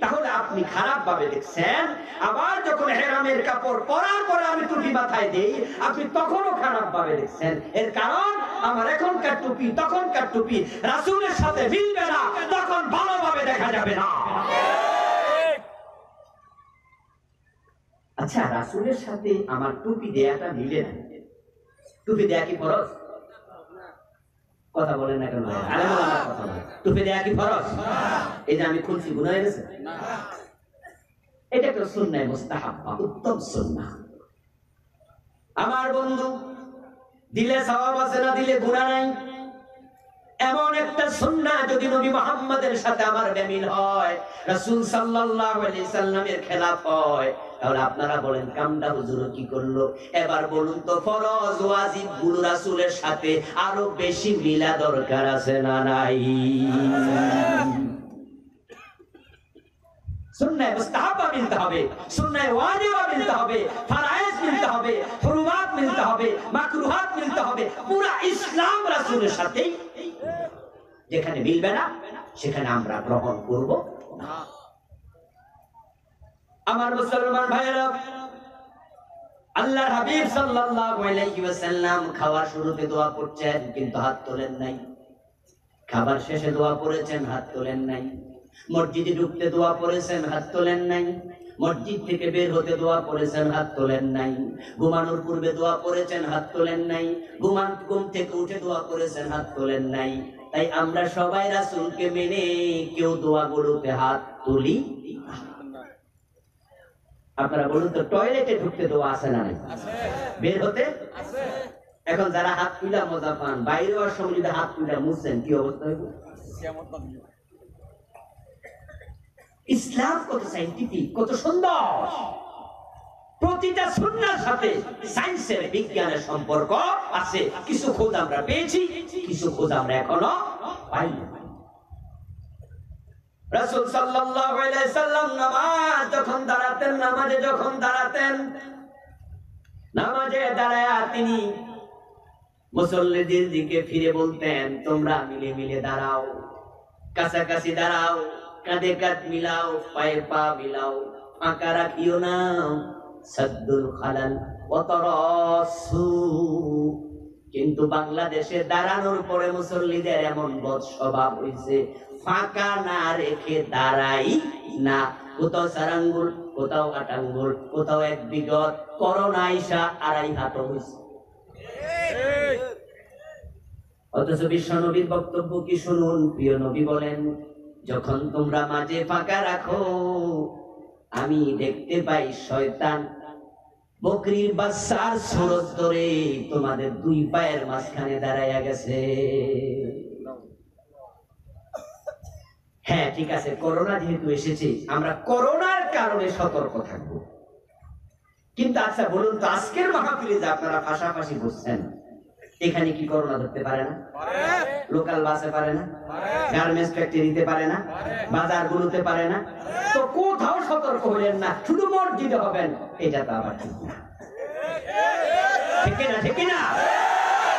তাহলে আপনি খারাপ ভাবে দেখছেন। আবার যখন ইহরামের কাপড় পরার পরে আমি টুপি মাথায় দেই, আপনি তখনও খারাপ ভাবে দেখছেন। এর কারণ আমার এখনকার টুপি তখনকার টুপি রাসূলের সাথে মিলবে না, তখন ভালোভাবে দেখা যাবে না। আচ্ছা, রাসূলের সাথে আমার টুপি দেয়াটা মিলে না, টুপি দেয়া কি ফরজ? কথা বলেন না কেন? কথা বলেন, টুপি দেয়া কি ফরজ? এই যে আমি খুলছি, গুনাহ হয়ে গেছে? এটা তো সুন্নাহ মুস্তাহাব্বা, উত্তম সুন্নাহ। আমার বন্ধু, দিলে সওয়াব আছে না দিলে গুনাহ নাই, এমন একটা সুন্নাহ যদি নবী মুহাম্মদের সাথে আমার বেমিল হয়, রাসূল সাল্লাল্লাহু আলাইহি সাল্লামের খেলাফ হয়, তাহলে আপনারা বলেন কামটা হুজুর কি করলো? এবার বলুন তো, ফরজ ওয়াজিব গুলো রাসূলের সাথে আরো বেশি মিলা দরকার আছে না নাই? সুন্নাহ মুস্তাহাবা মিলতে হবে, সুন্নাহ ওয়াজিবা মিলতে হবে, ফরায়েজ মিলতে হবে, হুরুমাত মিলতে হবে, মাকরুহাত মিলতে হবে। পুরো ইসলাম রাসূলের সাথে। যেখানে মিলবে না সেখানে আমরা গ্রহণ করব না। আমার মুসলমান ভাইয়েরা, আল্লাহর হাবিব সাল্লাল্লাহু আলাইহি ওয়াসাল্লাম খাওয়ার শুরুতে দোয়া করছেন কিন্তু হাত তোলেন নাই, খাবার শেষে দোয়া করেছেন হাত তোলেন নাই, মসজিদে ঢুকতে দোয়া করেছেন হাত তোলেন নাই, মসজিদ থেকে বের হতে দোয়া করেছেন হাত তোলেন নাই, ঘুমানোর পূর্বে দোয়া করেছেন হাত তোলেন নাই, ঘুম থেকে উঠে দোয়া করেছেন হাত তোলেন নাই। তাই আমরা সবাই রাসূলকে মেনে কেউ দোয়াগুলোতে হাত তুলি। আপনারা বলুন তো, টয়লেটে ঢুকতে দোয়া আছে না নাই? বের হতে আছে। এখন যারা হাত তুলা মজা পান, বাইরে হওয়ার সময় যদি হাত তুলা মুছছেন কি অবস্থা হইব? ইসলাম কত সাইন্টিফিক, কত সুন্দর। প্রতিটা সুন্নাহর সাথে সায়েন্সের, বিজ্ঞানের সম্পর্ক আছে। কিছু খোঁজ আমরা পেয়েছি, কিছু খোঁজ আমরা এখনো পাইনি। রাসূল সাল্লাল্লাহু আলাইহি সাল্লাম নামাজে যখন দাঁড়াতেন, নামাজে দাঁড়ায়া তিনি মুসল্লিদের দিকে ফিরে বলতেন, তোমরা মিলে মিলে দাঁড়াও, কাছাকাছি দাঁড়াও, কাঁধে কাঁধ মিলাও, পায়ে পা মিলাও, ফাঁকা রাখিও না। সাদ্দুল খালাল ওয়া তারাসু। কিন্তু বাংলাদেশে দাঁড়ানোর পরে মুসল্লিদের এমন বদ স্বভাব হইছে, ফাঁকা না রেখে দাঁড়াই না। কোথাও সারাঙ্গুল, কোথাও আটাঙ্গুল, কোথাও এক বিগত, করোনা আইসা 2.5 হাত হইছে। অথচ বিশ্ব নবীর বক্তব্য কি শুনুন। প্রিয় নবী বলেন, যখন তোমরা মাঝে ফাঁকা রাখো আমি দেখতে পাই শয়তান বকরির বাচ্চার সুরত ধরে তোমাদের দুই পায়ের মাঝখানে দাঁড়াইয়া গেছে। হ্যাঁ ঠিক আছে, করোনা যেহেতু এসেছে আমরা করোনার কারণে সতর্ক থাকবো, কিন্তু আচ্ছা বলুন তো আজকের মাহফিলে যে আপনারা পাশাপাশি বসছেন এখানে কি করোনা ধরতে পারে না? লোকাল বাসে পারে না, গার্মেন্টস ফ্যাক্টরিতে পারে না, বাজারগুলোতে পারে না, তো কোথাও সতর্ক হলেন না, শুধু মসজিদে হবেন, এটা তো আবার ঠিক না। ঠিক না? ঠিক না?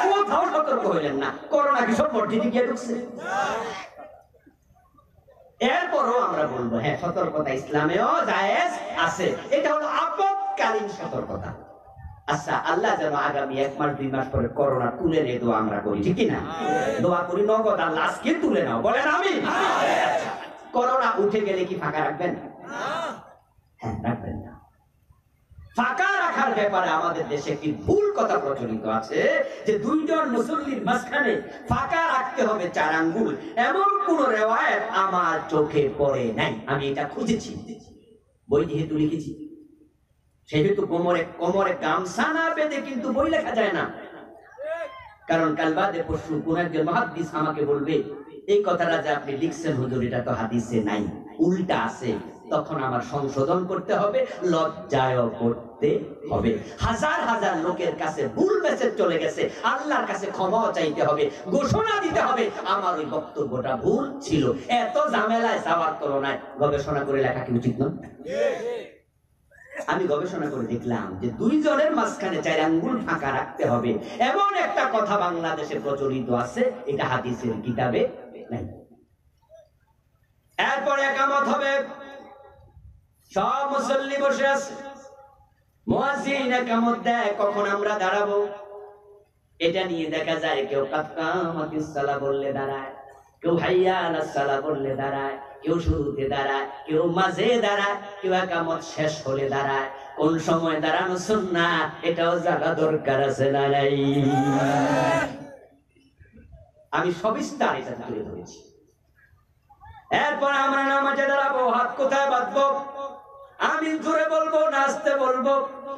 কোথাও সতর্ক হলেন না, করোনা কি সব মসজিদে গিয়ে ঢুকছে? এরপরও আমরা বলবো হ্যাঁ সতর্কতা ইসলামেও জায়েজ আছে, এটা হলো আপৎকালীন সতর্কতা। আচ্ছা আল্লাহ যেন আগামী 1 মাস 2 মাস পরে করোনা তুলে নিয়ে দোয়া আমরা করি, ঠিক না? দোয়া করি নগদ আল্লাহ আজকে তুলে নাও, বলেন আমিন। করোনা উঠে গেলে কি ফাঁকা রাখবেন? হ্যাঁ রাখবেন না। ফাঁকা রাখার ব্যাপারে আমাদের দেশে একটি ভুল কথা প্রচলিত আছে যে 2 জন মুসল্লির মাঝখানে ফাঁকা রাখতে হবে 4 আঙ্গুল, এমন কোন রিওয়ায়াত আমার চোখে পড়ে নাই। আমি এটা খুঁজেছি, বই যেহেতু লিখেছি সেহেতু কোমরে গামছা না বেঁধে কিন্তু বই লেখা যায় না। কারণ কাল বাদে পরশু কোন একজন মুহাদ্দিস আমাকে বলবে এই কথাটা যে আপনি লিখছেন হুজুর এটা তো হাদিসে নাই, উল্টা আছে, তখন আমার সংশোধন করতে হবে, লজ্জায় করতে হবে। হাজার হাজার লোকের কাছে ভুল মেসেজ চলে গেছে, আল্লাহর কাছে ক্ষমা চাইতে হবে, ঘোষণা দিতে হবে আমার ওই বক্তব্যটা ভুল ছিল। এত ঝামেলায় যাওয়ার তুলনায় গবেষণা করে লেখা কি উচিত নয়? আমি গবেষণা করে দেখলাম যে 2 জনের মাঝখানে 4 আঙ্গুল ফাঁকা রাখতে হবে এমন একটা কথা বাংলাদেশে প্রচলিত আছে, এটা হাদিসের কিতাবে নাই। এরপর একামত হবে, সব মুসল্লি বসে আছে, মুয়াজ্জিন একামত দেয়, কখন আমরা দাঁড়াবো এটা নিয়ে দেখা যায় কেউ কামাতিস সালাহ বললে দাঁড়ায়, কেউ হাইয়া আলাস সালাহ বললে দাঁড়ায়, কেউ শুরুতে দাঁড়ায়, কেউ মাঝে দাঁড়ায়, কেউ একামত শেষ হলে দাঁড়ায়। কোন সময় দাঁড়ানো সুন্নাত এটাও জানা দরকার আছে না নাই? আমি সবিস্তার এটা তুলে ধরেছি। এরপর আমরা নামাজে দাঁড়াবো, হাত কোথায় বাঁধবো, আমি জোরে বলবো না আস্তে বলবো,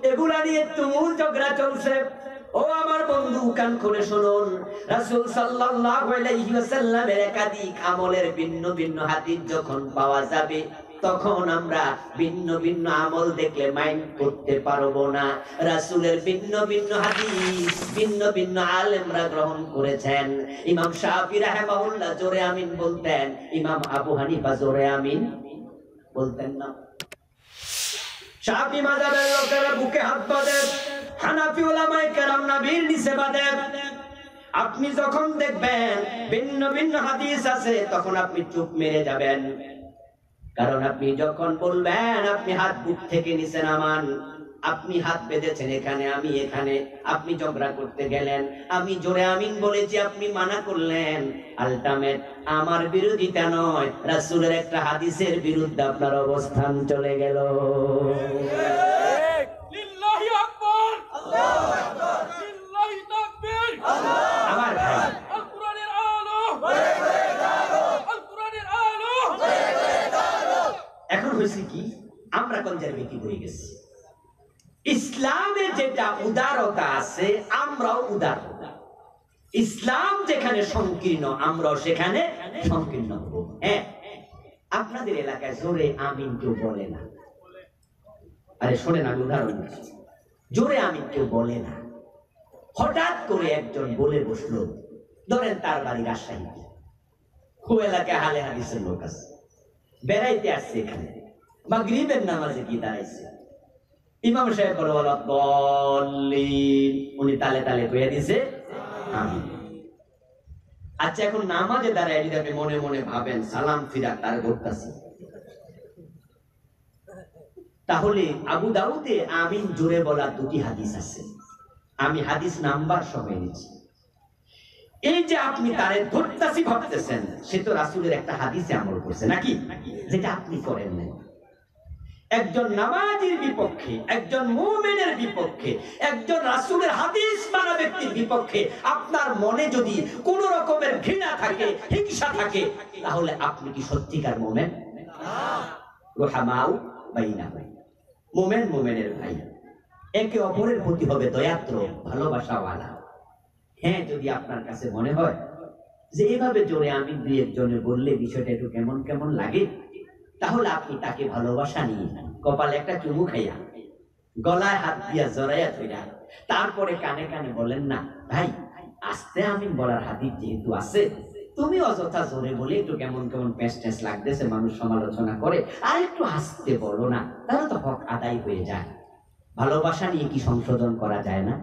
এগুলা নিয়ে তুমুল ঝগড়া চলছে। ও আমার বন্ধু কান খুলে শুনুন, রাসূল সাল্লাল্লাহু আলাইহি ওয়াসাল্লামের একাধিক আমলের ভিন্ন ভিন্ন হাদিস যখন পাওয়া যাবে তখন আমরা ভিন্ন ভিন্ন আমল দেখলে মাইন্ড করতে পারবো না। রাসূলের ভিন্ন ভিন্ন হাদিস ভিন্ন ভিন্ন আলেমরা গ্রহণ করেছেন। ইমাম শাফিঈ রাহিমাহুল্লাহ জোরে আমিন বলতেন, ইমাম আবু হানিফা জোরে আমিন বলতেন না। শাফিঈ মাযহাবের লোকেরা বুকে হাত বাঁধে, হানাফি উলামায়ে কেরাম নবীর নিচে বাঁধে। আপনি যখন দেখবেন ভিন্ন ভিন্ন হাদিস আছে তখন আপনি চুপ মেরে যাবেন, কারণ আপনি যখন বলবেন আপনি হাত বুক থেকে নিচে নামান, আপনি হাত বেঁধেছেন এখানে আমি এখানে, আপনি ঝগড়া করতে গেলেন, আমি জোরে আমিন বলেছি আপনি মানা করলেন, আলটিমেট আমার বিরোধিতা নয় রাসূলের একটা হাদিসের বিরুদ্ধে আপনার অবস্থান চলে গেল। লিল্লাহি আকবার, আল্লাহু আকবার, লিল্লাহি তাকবীর, আমার ভাই আল কোরআনের আলো, আল কোরআনের আলো। এখন হয়েছে কি, আমরা কনজারভেটিভ হয়ে গেছি। ইসলামে যেটা উদারতা আছে আমরাও উদার, ইসলাম যেখানে সংকীর্ণ আমরাও সেখানে সংকীর্ণ হব। হ্যাঁ, আপনাদের এলাকায় জোরে আমিন কেউ বলে না। আরে শোনেন, আমি উদাহরণ দিচ্ছি, জোরে আমিন কেউ বলে না। হঠাৎ করে একজন বলে বসলো, ধরেন তার বাড়ি রাজশাহী, ও এলাকায় হালে হাদিসের লোক আছে, বেড়াইতে আসছে, এখানে মাগরিবের নামাজে গিয়ে দাঁড়াইছে, ইমাম সাহেব বলে উনি তালে তালে কইয়া দিছে আমিন। আচ্ছা এখন নামাজে দাঁড়ায় যদি আপনি মনে মনে ভাবেন সালাম ফিরা তার করতেছি, তাহলে আবু দাউদে আমিন জোরে বলা 2টি হাদিস আছে, আমি হাদিস নাম্বার সহ এনেছি। এই যে আপনি তারে ধরতাছি ভাবতেছেন, সে তো রাসূলের একটা হাদিসে আমল করছে নাকি, যেটা আপনি করেন নাই। একজন নামাজীর বিপক্ষে, একজন মুমিনের বিপক্ষে, একজন রাসূলের হাদিস মানা ব্যক্তির বিপক্ষে আপনার মনে যদি কোন রকমের ঘৃণা থাকে, হিংসা থাকে, তাহলে আপনি কি সত্যিকার মুমিন? না। রহমাউ বাইনাহুম, মুমিন মুমিনের ভাই, একে অপরের প্রতি হবে দয়াত্র, ভালোবাসাওয়ালা। হ্যাঁ, যদি আপনার কাছে মনে হয় যে এভাবে জোরে আমি দুই একজনে বললে বিষয়টা একটু কেমন কেমন লাগে, তাহলে আপনি তাকে ভালোবাসা নিয়ে কপালে একটা চুমু খাইয়া, গলায় হাত দিয়া জড়াইয়া ধইরা, তারপরে কানে কানে বলেন না, ভাই আস্তে আমিন বলার হাদিস যেহেতু আছে, তুমি অযথা জোরে বলে একটু কেমন কেমন প্যাঁচ ট্যাঁচ লাগতেছে, মানুষ সমালোচনা করে, আর একটু আস্তে বলো না, তাহলে তো হক আদায় হয়ে যায়। ভালোবাসা নিয়ে কি সংশোধন করা যায় না?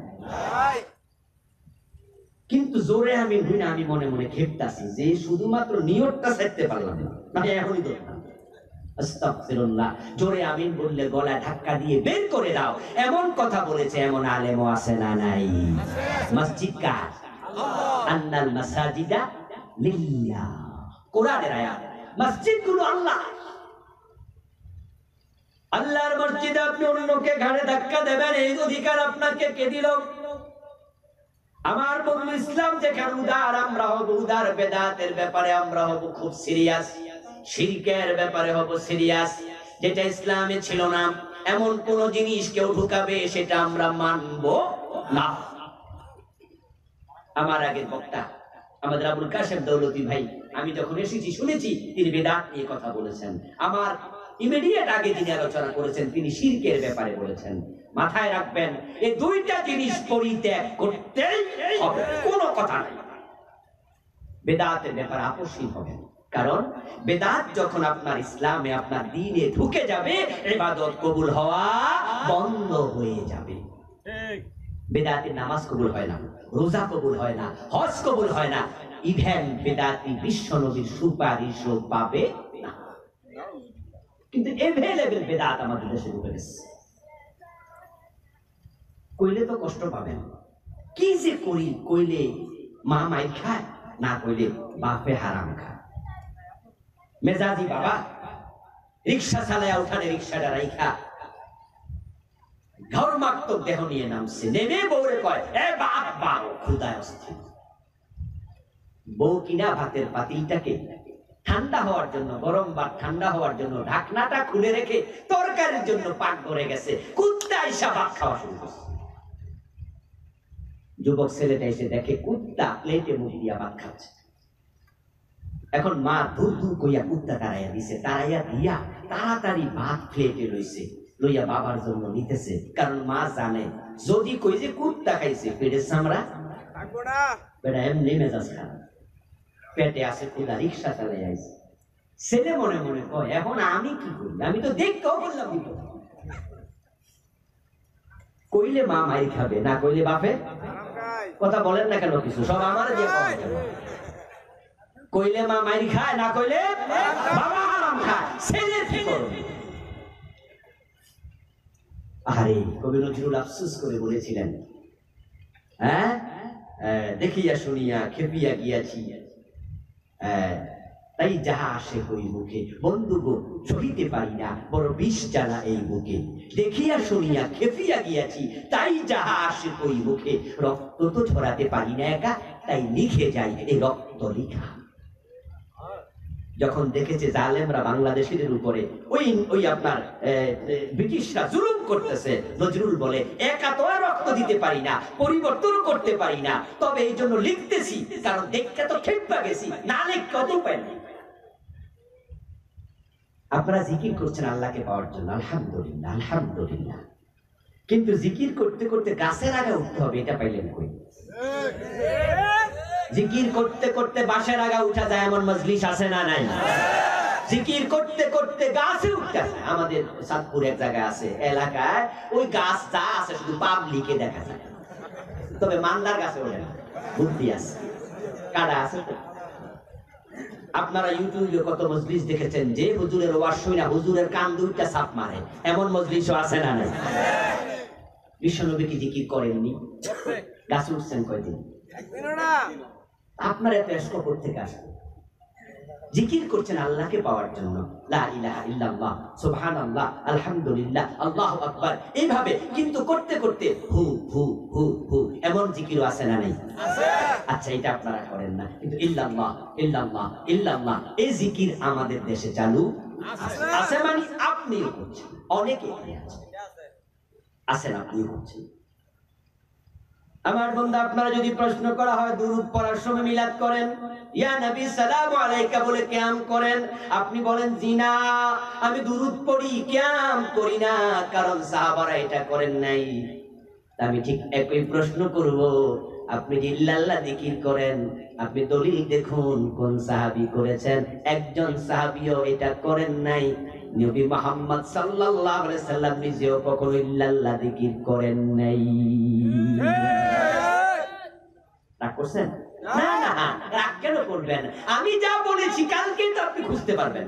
কিন্তু জোরে আমি হইনা আমি মনে মনে খেপতাছি যে শুধুমাত্র নিয়তটা ছাড়তে পারলাম না, মানে এখনই দেখলাম আস্তাগফিরুল্লাহ, জোরে আমিন বললে গলা ধাক্কা দিয়ে বের করে দাও, এমন কথা বলেছে এমন আলেমও আছে না নাই? মসজিদ কার? আন্নাল মাসাজিদা লিল্লাহ, কোরআনের আয়াত। মসজিদগুলো আল্লাহ, আল্লাহর মসজিদে আপনি অন্যকে ঘাড়ে ধাক্কা দেবেন, এই অধিকার আপনাকে কে দিল? আমার বন্ধু, ইসলাম যেখানে উদার, আমরা হব উদার। বেদাতের ব্যাপারে আমরা হব খুব সিরিয়াস, শিরকের ব্যাপারে হব সিরিয়াস। যেটা ইসলামে ছিল না এমন কোন জিনিস কেউ ঢুকাবে সেটা আমরা মানব না। আমার আগের বক্তা আমাদের আবুল কাশেম দৌলতি ভাই, আমি যখন এসেছি শুনেছি তিনি বেদাত নিয়ে কথা বলেছেন। আমার ইমিডিয়েট আগে যিনি আলোচনা করেছেন তিনি শিরকের ব্যাপারে বলেছেন। মাথায় রাখবেন, এই দুইটা জিনিস পরিত্যাগ করতেই হবে, কোনো কথা নাই। বেদাতের ব্যাপারে আপোষহীন হবেন, কারণ বেদাত যখন আপনার ইসলামে, আপনার দ্বীনে ঢুকে যাবে, ইবাদত কবুল হওয়া বন্ধ হয়ে যাবে। বেদাতি নামাজ কবুল হয় না, রোজা কবুল হয় না, হজ কবুল হয় না, ইভেন বেদাতি বিশ্ব নবীর সুপারিশও পাবে না। কিন্তু এভেলেবেল বেদাত আমাদের দেশে ঢুকে গেছে। কইলে তো কষ্ট পাবেন, কি যে করি, কইলে মা মাইর খায়, না কইলে বাপে হারাম খায়। মেজাজি বাবা রিক্সা চালায় উঠানে রিক্সাটা রাইখা ঘরমাক্তক দেহ নিয়ে নামছে, নেমে বউরে কয়, এ বাপ বাপ ক্ষুধায় অস্থির। বউ কিনা ভাতের পাতিলটাকে ঠান্ডা হওয়ার জন্য, গরম ভাত ঠান্ডা হওয়ার জন্য ঢাকনাটা খুলে রেখে তরকারির জন্য পাক করে গেছে, কুত্তা এসে ভাত খাওয়া শুরু করছে। যুবক ছেলেটা এসে দেখে কুত্তা প্লেটে মুখ দিয়া ভাত খাচ্ছে। এখন মা দূর দূর কইয়া কুত্তা তাড়াইয়া দিছে, তাড়াইয়া দিয়া তাড়াতাড়ি ভাত প্লেটে রইছে, লইয়া বাবার জন্য নিতেছে। কারণ মা জানে যদি কই যে কুত্তা খাইছে পেটের চামড়া থাকবো না, বেটা এমনি মেজাজ খারাপ, পেটে আছে ক্ষুধা, রিক্সা চালাই আইছে। ছেলে মনে মনে কয়, এখন আমি কি করি, আমি তো দেখতেও বললাম বিপদ। কইলে মা মাই খাবে, না কইলে বাপে। কথা বলেন না কেন কিছু, সব আমার দিয়ে কইলে মা মাইর খায়, না কইলে বাবা হারাম খায়। ছেলে কি করবে? আরে কবি নজরুল আফসোস করে বলেছিলেন, হ্যাঁ দেখিয়া শুনিয়া খেপিয়া গিয়াছি, তাই যাহা আসে কই মুখে, বন্ধু গো সহিতে পারি না বড় বিষ জ্বালা এই বুকে। দেখিয়া শুনিয়া খেপিয়া গিয়াছি, তাই যাহা আসে কই মুখে, রক্ত তো ছড়াতে পারি না একা, তাই লিখে যাই এই রক্ত লিখা। যখন দেখেছে জালেমরা বাংলাদেশীদের উপরে ওই আপনার ব্রিটিশরা জুলুম করতেছে, নজরুল বলে, একা তো আর রক্ত দিতে পারি না, পরিবর্তন করতে পারি না, তবে এই জন্য লিখতেছি, কারণ দেখতে তো খেপা গেছি, না লিখতে অত উপায় নেই। আপনারা জিকির করছেন আল্লাহকে পাওয়ার জন্য, আলহামদুলিল্লাহ আলহামদুলিল্লাহ, কিন্তু জিকির করতে করতে গাছের আগা উঠতে হবে, এটা পাইলেন কই? জিকির করতে করতে বাঁশের আগা উঠা যায় এমন মজলিস আছে না নাই? জিকির করতে করতে গাছে উঠতে যায়। আমাদের চাঁদপুর এক জায়গায় আছে এলাকায়, ওই গাছ যা আছে শুধু পাবলিকে দেখা যায়, তবে মান্দার গাছে ওঠে না, বুদ্ধি আছে, কাদা আছে। আপনারা ইউটিউবে কত মজলিস দেখেছেন যে হুজুরের ওয়াজ শুনে হুজুরের কান দুইটা চাপ মারে, এমন মজলিসও আছে না নাই? বিশ্বনবী কি জিকির করেননি? গাছে উঠছেন কয়দিন? আপনার এত এসকো থেকে আসবে জিকির করছেন আল্লাহকে পাওয়ার জন্য, লা ইলাহা ইল্লাল্লাহ, সুবহানাল্লাহ, আলহামদুলিল্লাহ, আল্লাহু আকবার, এইভাবে। কিন্তু করতে করতে হু হু হু হু এমন জিকিরও আছে না নাই? আছে। আচ্ছা, এটা আপনারা করেন না, কিন্তু ইল্লাল্লাহ ইল্লাল্লাহ ইল্লাল্লাহ এই জিকির আমাদের দেশে চালু আছে। আছে মানে আপনিও করছেন, অনেকে আছেন, আপনিও করছেন। আমার বন্ধু, আপনারা যদি প্রশ্ন করা হয় দুরূদ পড়ার সময় মিলাদ করেন, ইয়া নবী সালামু আলাইকা বলে কিয়াম করেন, আপনি বলেন জি না, আমি দুরূদ পড়ি, কিয়াম করি না, কারণ সাহাবারা এটা করেন নাই। আমি ঠিক একই প্রশ্ন করব, আপনি যে ইল্লাল্লাহ জিকির করেন, আপনি দলিল দেখুন কোন সাহাবী করেছেন। একজন সাহাবীও এটা করেন নাই। নবী মুহাম্মদ সাল্লাল্লাহু আলাইহি সাল্লাম নিজেও কখনো ইল্লাল্লাহ জিকির করেন নাই। রাগ করছেন? না না, রাগ কেন করবেন? আমি যা বলেছি কালকে তো আপনি খুঁজতে পারবেন।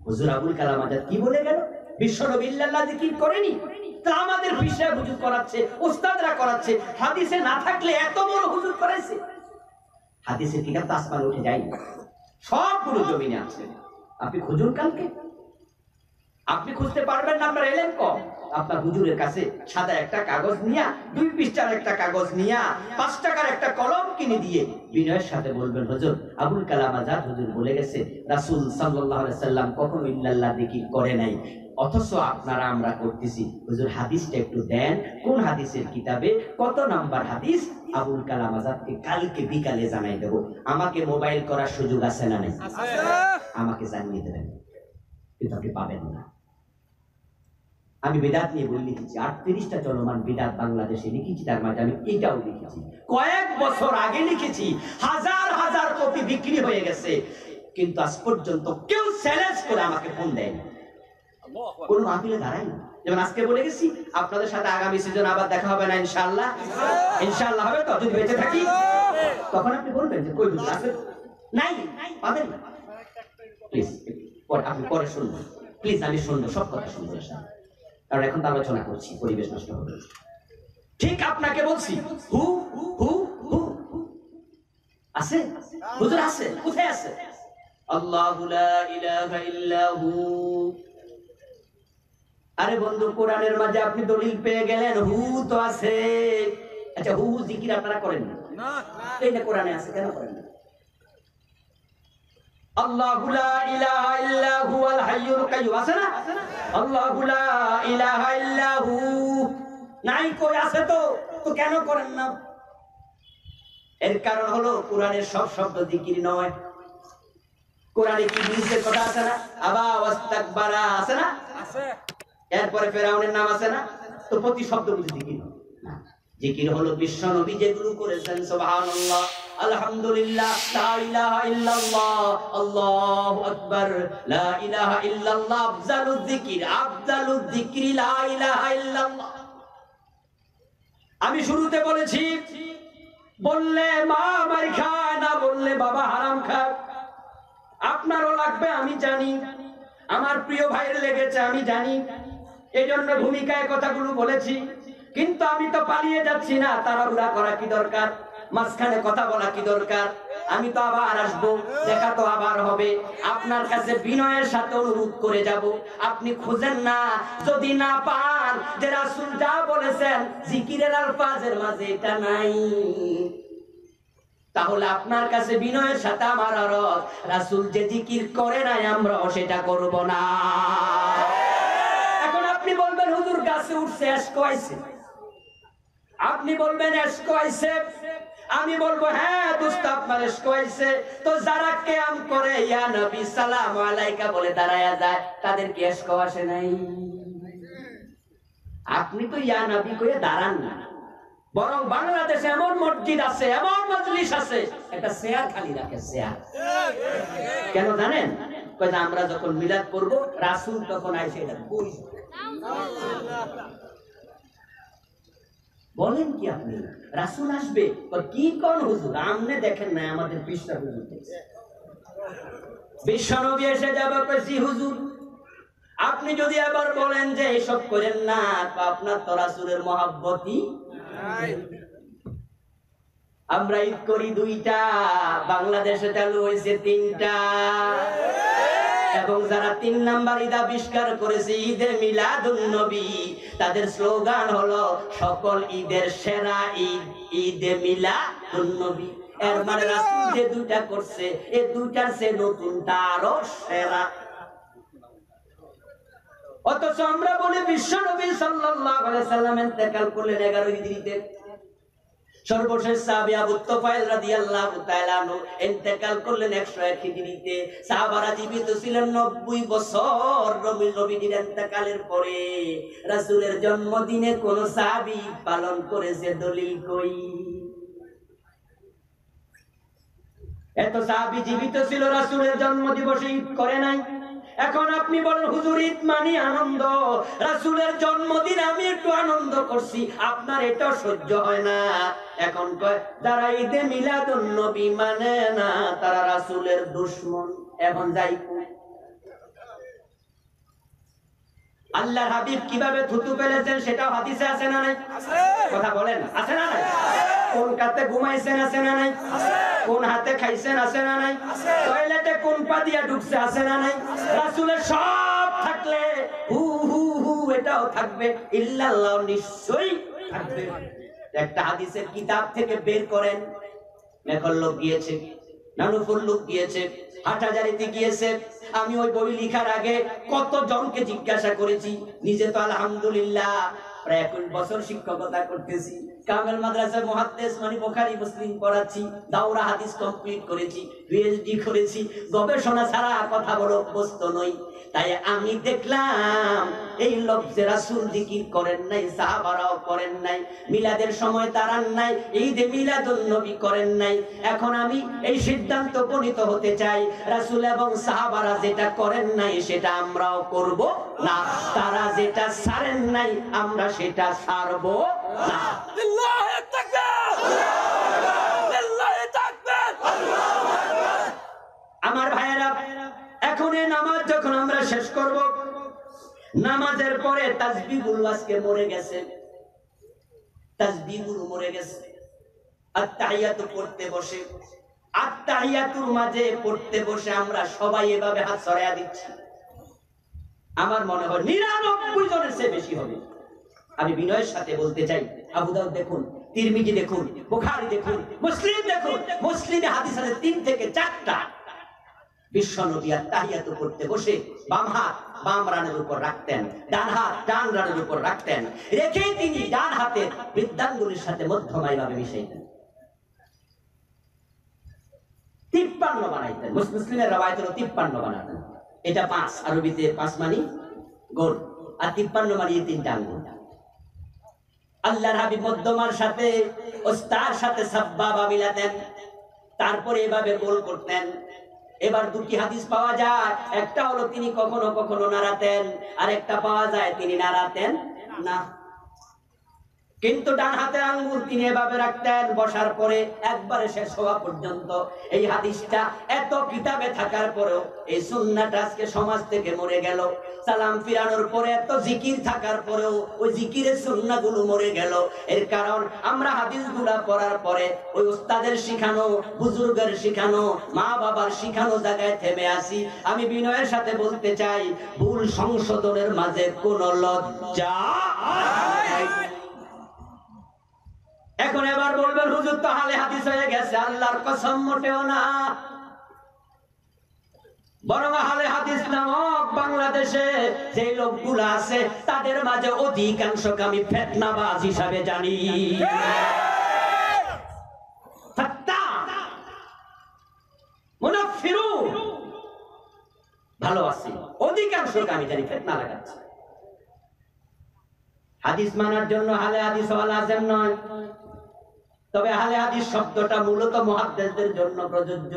হুজুর আবুল কালাম আজাদ কি বলে গেল? বিশ্বনবী ইল্লাল্লাহ জিকির করেনি, তা আমাদের বিষয় হুজুর করাচ্ছে, উস্তাদরা করাচ্ছে। হাদিসে না থাকলে এত বড় হুজুর করাইছে? হাদিসের কিতাব তো আসমানে উঠে যায়নি, সবগুলো জমিনে আছে। আপনি খুঁজুন কালকে, আপনি খুঁজতে পারবেন না, আপনার এলেন কম। আপনার হুজুরের কাছে সাদা একটা কাগজ নিয়া, 2 পৃষ্ঠার একটা কাগজ নিয়া, 5 টাকার একটা কলম কিনে দিয়ে বিনয়ের সাথে বলবেন, হুজুর আবুল কালাম আজাদ হুজুর বলে গেছে রাসূল সাল্লাল্লাহু আলাইহি সাল্লাম কখনো ইল্লাল্লাহ জিকির করে নাই, অথচ আপনারা আমরা করতেছি। হুজুর হাদিসটা একটু দেন, কোন হাদিসের কিতাবে, কত নাম্বার হাদিস? আবুল কালাম আজাদকে কালকে বিকালে জানাই দেব। আমাকে মোবাইল করার সুযোগ আছে না নেই? আমাকে জানিয়ে দেবেন, কিন্তু আপনি পাবেন না। আমি বিদআত নিয়ে বই লিখেছি, 38টা চলমান বিদআত বাংলাদেশে লিখেছি, তার মাঝে আমি এটাও লিখেছি। কয়েক বছর আগে লিখেছি, হাজার হাজার কপি বিক্রি হয়ে গেছে, কিন্তু আজ পর্যন্ত কেউ চ্যালেঞ্জ করে আমাকে ফোন দেয়নি, কোনো মাহফিলে দাঁড়ায় না। যেমন আজকে বলে গেছি, আপনাদের সাথে আগামী সিজন আবার দেখা হবে না ইনশাআল্লাহ? ইনশাআল্লাহ হবে তো, যদি বেঁচে থাকি। তখন আপনি বলবেন যে কই হুজুর আছে? নাই, পাবেন না। প্লিজ আপনি পরে শুনবেন, প্লিজ আমি শুনবো, সব কথা শুনবো, কারণ এখন তো আলোচনা করছি, পরিবেশ নষ্ট হবে। ঠিক আপনাকে বলছি, হু হু হু আছে হুজুর, আছে, কোথায় আছে? আল্লাহু লা ইলাহা ইল্লা হু। আরে বন্ধু, কোরআনের মাঝে আপনি দলিল পেয়ে গেলেন, হু তো আছে। আচ্ছা, হু জিকির আপনারা করেন না? এই না, কোরআনে আছে, কেন করেন না? আল্লাহু লা ইলাহা ইল্লা হুয়াল হাইয়ুল কাইয়্যুম আছে না? আল্লাহু লা ইলাহা ইল্লা হু নাই, কই আছে? তো কেন করেন না? এর কারণ হলো কোরআনের সব শব্দ জিকির নয়। কোরআনে কি জিনিসের কথা আছে না? আবা ওয়াস্তাকবারা আছে না? আছে। এরপরে ফেরাউনের নাম আছে না? তো প্রতি শব্দ বুঝি জিকির না। জিকির হলো বিশ্ব নবী যেগুলো করেছেন, সুবহানাল্লাহ, আলহামদুলিল্লাহ, লা ইলাহা ইল্লাল্লাহ, আল্লাহু আকবার, লা ইলাহা ইল্লাল্লাহ, আফজালুয যিকির, আফজালুয যিকরি লা ইলাহা ইল্লাল্লাহ। আমি শুরুতে বলেছি, বললে মা মার খায় না, বললে বাবা হারাম খায়। আপনারও লাগবে আমি জানি, আমার প্রিয় ভাইয়ের লেগেছে আমি জানি, এই জন্য ভূমিকায় কথাগুলো বলেছি। কিন্তু আমি তো পালিয়ে যাচ্ছি না, তাড়াহুড়া করা কি দরকার, মাঝখানে কথা বলা কি দরকার? আমি তো আবার আসবো, দেখা তো আবার হবে। আপনার কাছে বিনয়ের সাথে অনুরোধ করে যাব, আপনি খুঁজেন না, যদি না পান যে রাসূল যা বলেছেন জিকিরের আলফাজের মাঝে এটা নাই, তাহলে আপনার কাছে বিনয়ের সাথে আমার আরজ, রাসূল যে জিকির করে নাই আমরাও সেটা করব না। এখন আপনি বলবেন হুজুর গাছে উঠছে এসকো আইছে, আপনি বলবেন এসকো আইছে, আমি বলবো হ্যাঁ দোস্ত আপনার এসকো আইছে। তো যারা কিয়াম করে ইয়া নবী সালাম আলাইকা বলে দাঁড়ায়া যায়, তাদের কি এসকো আসে নাই? আপনি তো ইয়া নবী কইয়া দাঁড়ান না, বরং বাংলাদেশে এমন মসজিদ আছে, এমন মজলিস আছে, একটা চেয়ার খালি রাখে, চেয়ার। কেন জানেন? কই যে আমরা যখন মিলাদ করব রাসূল তখন আইছে, এটা কই বলেন কি আপনি? রাসূল আসবে কি কোন হুজুর? আমনে দেখেন না আমাদের পৃষ্ঠা হুজুর দেখছে, বিশ্বনবী এসে যাবে কইছি হুজুর। আপনি যদি আবার বলেন যে এসব করেন না, তো আপনার তো রাসূলের মহব্বতই নাই। আমরা ঈদ করি 2টা, বাংলাদেশে চালু হয়েছে 3টা। এবং যারা 3 নাম্বার ঈদ আবিষ্কার করেছে ঈদে মিলাদুন নবী, তাদের স্লোগান হলো সকল ঈদের সেরা ঈদ ঈদে মিলাদুন নবী। এর মানে রাসূল যে 2টা করছে, এই 2টার চেয়ে নতুনটা আরো সেরা। অথচ আমরা বলি বিশ্ব নবী সাল্লাল্লাহু আলাইহি সাল্লাম ইন্তেকাল করলেন 11 হিজরিতে। সর্বশেষ সাহাবী আবু তুফাইল রাদিয়াল্লাহু তাআলা আনহু ইন্তেকাল করলেন 101 হিজরিতে। সাহাবারা জীবিত ছিলেন 90 বছর। নবীর ইন্তেকালের পরে রাসূলের জন্মদিনে কোন সাহাবী পালন করেছে? দলিল কই? এত সাহাবী জীবিত ছিল, রাসূলের জন্মদিবসে ঈদ করে নাই। এখন আপনি বলেন হুজুর ঈদ মানে আনন্দ, রাসূলের জন্মদিন আমি একটু আনন্দ করছি, আপনার এটা সহ্য হয় না। এখন কয় যারা ঈদে মিলাদুন নবী মানে না তারা রাসূলের দুশমন। এখন যাই আল্লাহর হাবিব কিভাবে থুতু ফেলেছেন সেটাও হাদিসে আছে না নাই? কথা বলেন, আছে না নাই? কোন কাতে ঘুমাইছেন আছে না নাই? কোন হাতে খাইছেন আছে না নাই? টয়লেটে কোন পা দিয়া ঢুকছে আছে না নাই? রাসূলের সব থাকলে হু হু হু এটাও থাকবে, ইল্লাল্লাহ নিশ্চয়ই থাকবে। একটা হাদিসের কিতাব থেকে বের করেন, মেকল লোক গিয়েছে, নানুফুল লোক গিয়েছে, হাটহাজারিতে গিয়েছে। আমি ওই বই লিখার আগে কত জনকে জিজ্ঞাসা করেছি। নিজে তো আলহামদুলিল্লাহ প্রায় 21 বছর শিক্ষকতা করতেছি। কামেল মাদ্রাসায় মুহাদ্দিস মানে বুখারী মুসলিম পড়াচ্ছি, দাওরা হাদিস কমপ্লিট করেছি, পিএইচডি করেছি। গবেষণা ছাড়া কথা বলে অভ্যস্ত নই। তাই আমি দেখলাম এই লফজে রাসূল জিকির করেন নাই, সাহাবারাও করেন নাই, মিলাদের সময় তারান নাই, ঈদে মিলাদুন নবী করেন নাই। এখন আমি এই সিদ্ধান্ত উপনীত হতে চাই, রাসূল এবং সাহাবারা যেটা করেন নাই সেটা আমরাও করব না, তারা যেটা ছাড়েন নাই আমরা সেটা ছাড়ব না। লিল্লাহি তাকবীর, লিল্লাহি তাকবীর, আল্লাহু আকবার। আমার ভাইয়েরা, এখন এই নামাজ যখন আমরা শেষ করব, নামাজের পরে তাসবিহগুলো আজকে মরে গেছে, তাসবিহগুলো মরে গেছে। আত্তাহিয়াতু পড়তে বসে, আত্তাহিয়াতুর মাঝে পড়তে বসে আমরা সবাই এভাবে হাত ছড়াইয়া দিচ্ছি। আমার মনে হয় 99 জনের চেয়ে বেশি হবে। আমি বিনয়ের সাথে বলতে চাই, আবু দাউদ দেখুন, তিরমিজি দেখুন, বুখারী দেখুন, মুসলিম দেখুন, মুসলিমে হাদিস আছে 3 থেকে 4টা। বিশ্বনবী আত্তাহিয়াতু করতে বসে বাম হাত বাম রানের উপর রাখতেন, ডান হাত ডান রানের উপর রাখতেন, রেখে তিনি ডান হাতের বৃদ্ধাঙ্গুলির সাথে মধ্যমায় ভাবে মিশাইতেন। 53 বানাইতেন। মুসলিমের রওয়ায়াত হলো 53 বানাতেন। এটা 5, আরবিতে 5 মানে গোল, আর 53 মানে 3টা আঙ্গুল। আল্লাহর হাবিব মধ্যমার সাথে ওস্তার সাথে সাব্বাবা মিলাতেন, তারপরে এভাবে গোল করতেন। এবার 2টি হাদিস পাওয়া যায়, একটা হলো তিনি কখনো কখনো নাড়াতেন, আর একটা পাওয়া যায় তিনি নাড়াতেন না, কিন্তু ডান হাতের আঙ্গুল তিনি এভাবে রাখতেন বসার পরে একবারে শেষ হওয়া পর্যন্ত। এই হাদিসটা এত কিতাবে থাকার পরেও এই সুন্নাহটা আজকে সমাজ থেকে মরে গেল। সালাম ফিরানোর পরে এত জিকির থাকার পরেও ওই জিকিরের সুন্নাহগুলো মরে গেল। এর কারণ আমরা হাদিসগুলা পড়ার পরে ওই উস্তাদের শিখানো, বুজুর্গের শিখানো, মা বাবার শিখানো জায়গায় থেমে আসি। আমি বিনয়ের সাথে বলতে চাই, ভুল সংশোধনের মাঝে কোনো লজ্জা নাই। এখন এবার বলবেন হুজুর তো আহলে হাদিস হয়ে গেছে। আল্লাহর কসম, মোটেও না। বরং আহলে হাদিস নামক বাংলাদেশে যে লোকগুলো আছে তাদের মাঝে অধিকাংশকে আমি ফিতনাবাজ হিসাবে জানি। ভালো আছি, অধিকাংশকে আমি জানি ফিতনা লাগাচ্ছে। হাদিস মানার জন্য আহলে হাদিস হওয়া লাজিম নয়, তবে আহলে হাদিস শব্দটা মূলত মুহাদ্দিসদের জন্য প্রযোজ্য।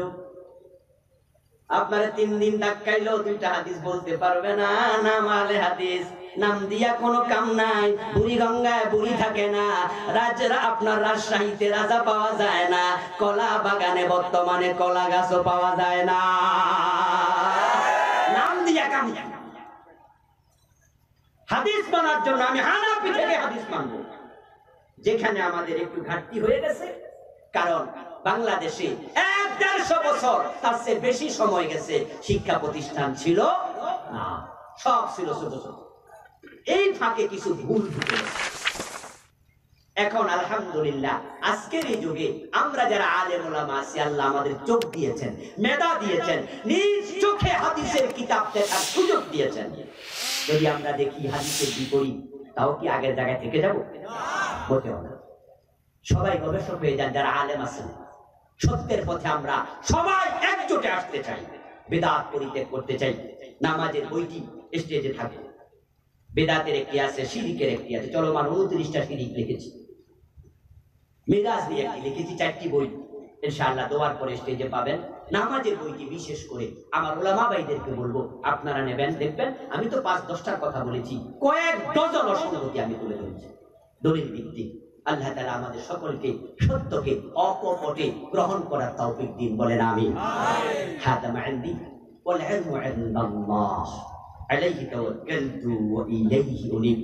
আপনারা 3 দিন ধাক্কাইলেও 2টা হাদিস বলতে পারবে না। নাম আহলে হাদিস, নাম দিয়া কোনো কাম নাই। বুড়িগঙ্গায় বুড়ি থাকে না, আপনার রাজশাহীতে রাজা পাওয়া যায় না, কলা বাগানে বর্তমানে কলা গাছও পাওয়া যায় না। নাম দিয়া কাম। হাদিস মানার জন্য আমি হানাফি থেকে হাদিস মানবো। যেখানে আমাদের একটু ঘাটতি হয়ে গেছে, কারণ বাংলাদেশে ১-১৫০ বছর তার চেয়ে বেশি সময় গেছে শিক্ষা প্রতিষ্ঠান ছিল না, সব ছিল ছোট ছোট। এই ফাঁকে কিছু ভুল ঢুকে গেছে। এখন আলহামদুলিল্লাহ আজকের এই যুগে আমরা যারা আলেম ওলামা আছি, আল্লাহ আমাদের চোখ দিয়েছেন, মেধা দিয়েছেন, নিজ চোখে হাদিসের কিতাব দেখার সুযোগ দিয়েছেন। যদি আমরা দেখি হাদিসের বিপরীত, তাও কি আগের জায়গায় থেকে যাব? হতেও না। সবাই গবেষক হয়ে যান যারা আলেম আছেন। সত্যের পথে আমরা সবাই একজোটে আসতে চাই, বেদাত পরিত্যাগ করতে চাই। নামাজের বইটি স্টেজে থাকে, বেদাতের একটি আছে, শিরিকের একটি আছে, চলমান 29টা শিরিক লিখেছি, মিরাজ নিয়ে একটি লিখেছি, 4টি বই ইনশাআল্লাহ দোয়ার পরে স্টেজে পাবেন। নামাজের বইটি বিশেষ করে আমার উলামা ভাইদেরকে বলবো আপনারা নেবেন, দেখবেন আমি তো 5-10টার কথা বলেছি, কয়েক ডজন অসঙ্গতি আমি তুলে ধরেছি দলিল ভিত্তিক। আল্লাহ তাআলা আমাদের সকলকে সত্যকে অকপটে গ্রহণ করার তৌফিক দিন, বলেন আমিন। হাদা মা ইনদি ওয়াল ইলমু ইনদাল্লাহ আলাইহি তাওয়াক্কালতু ওয়া ইলাইহি উনীব।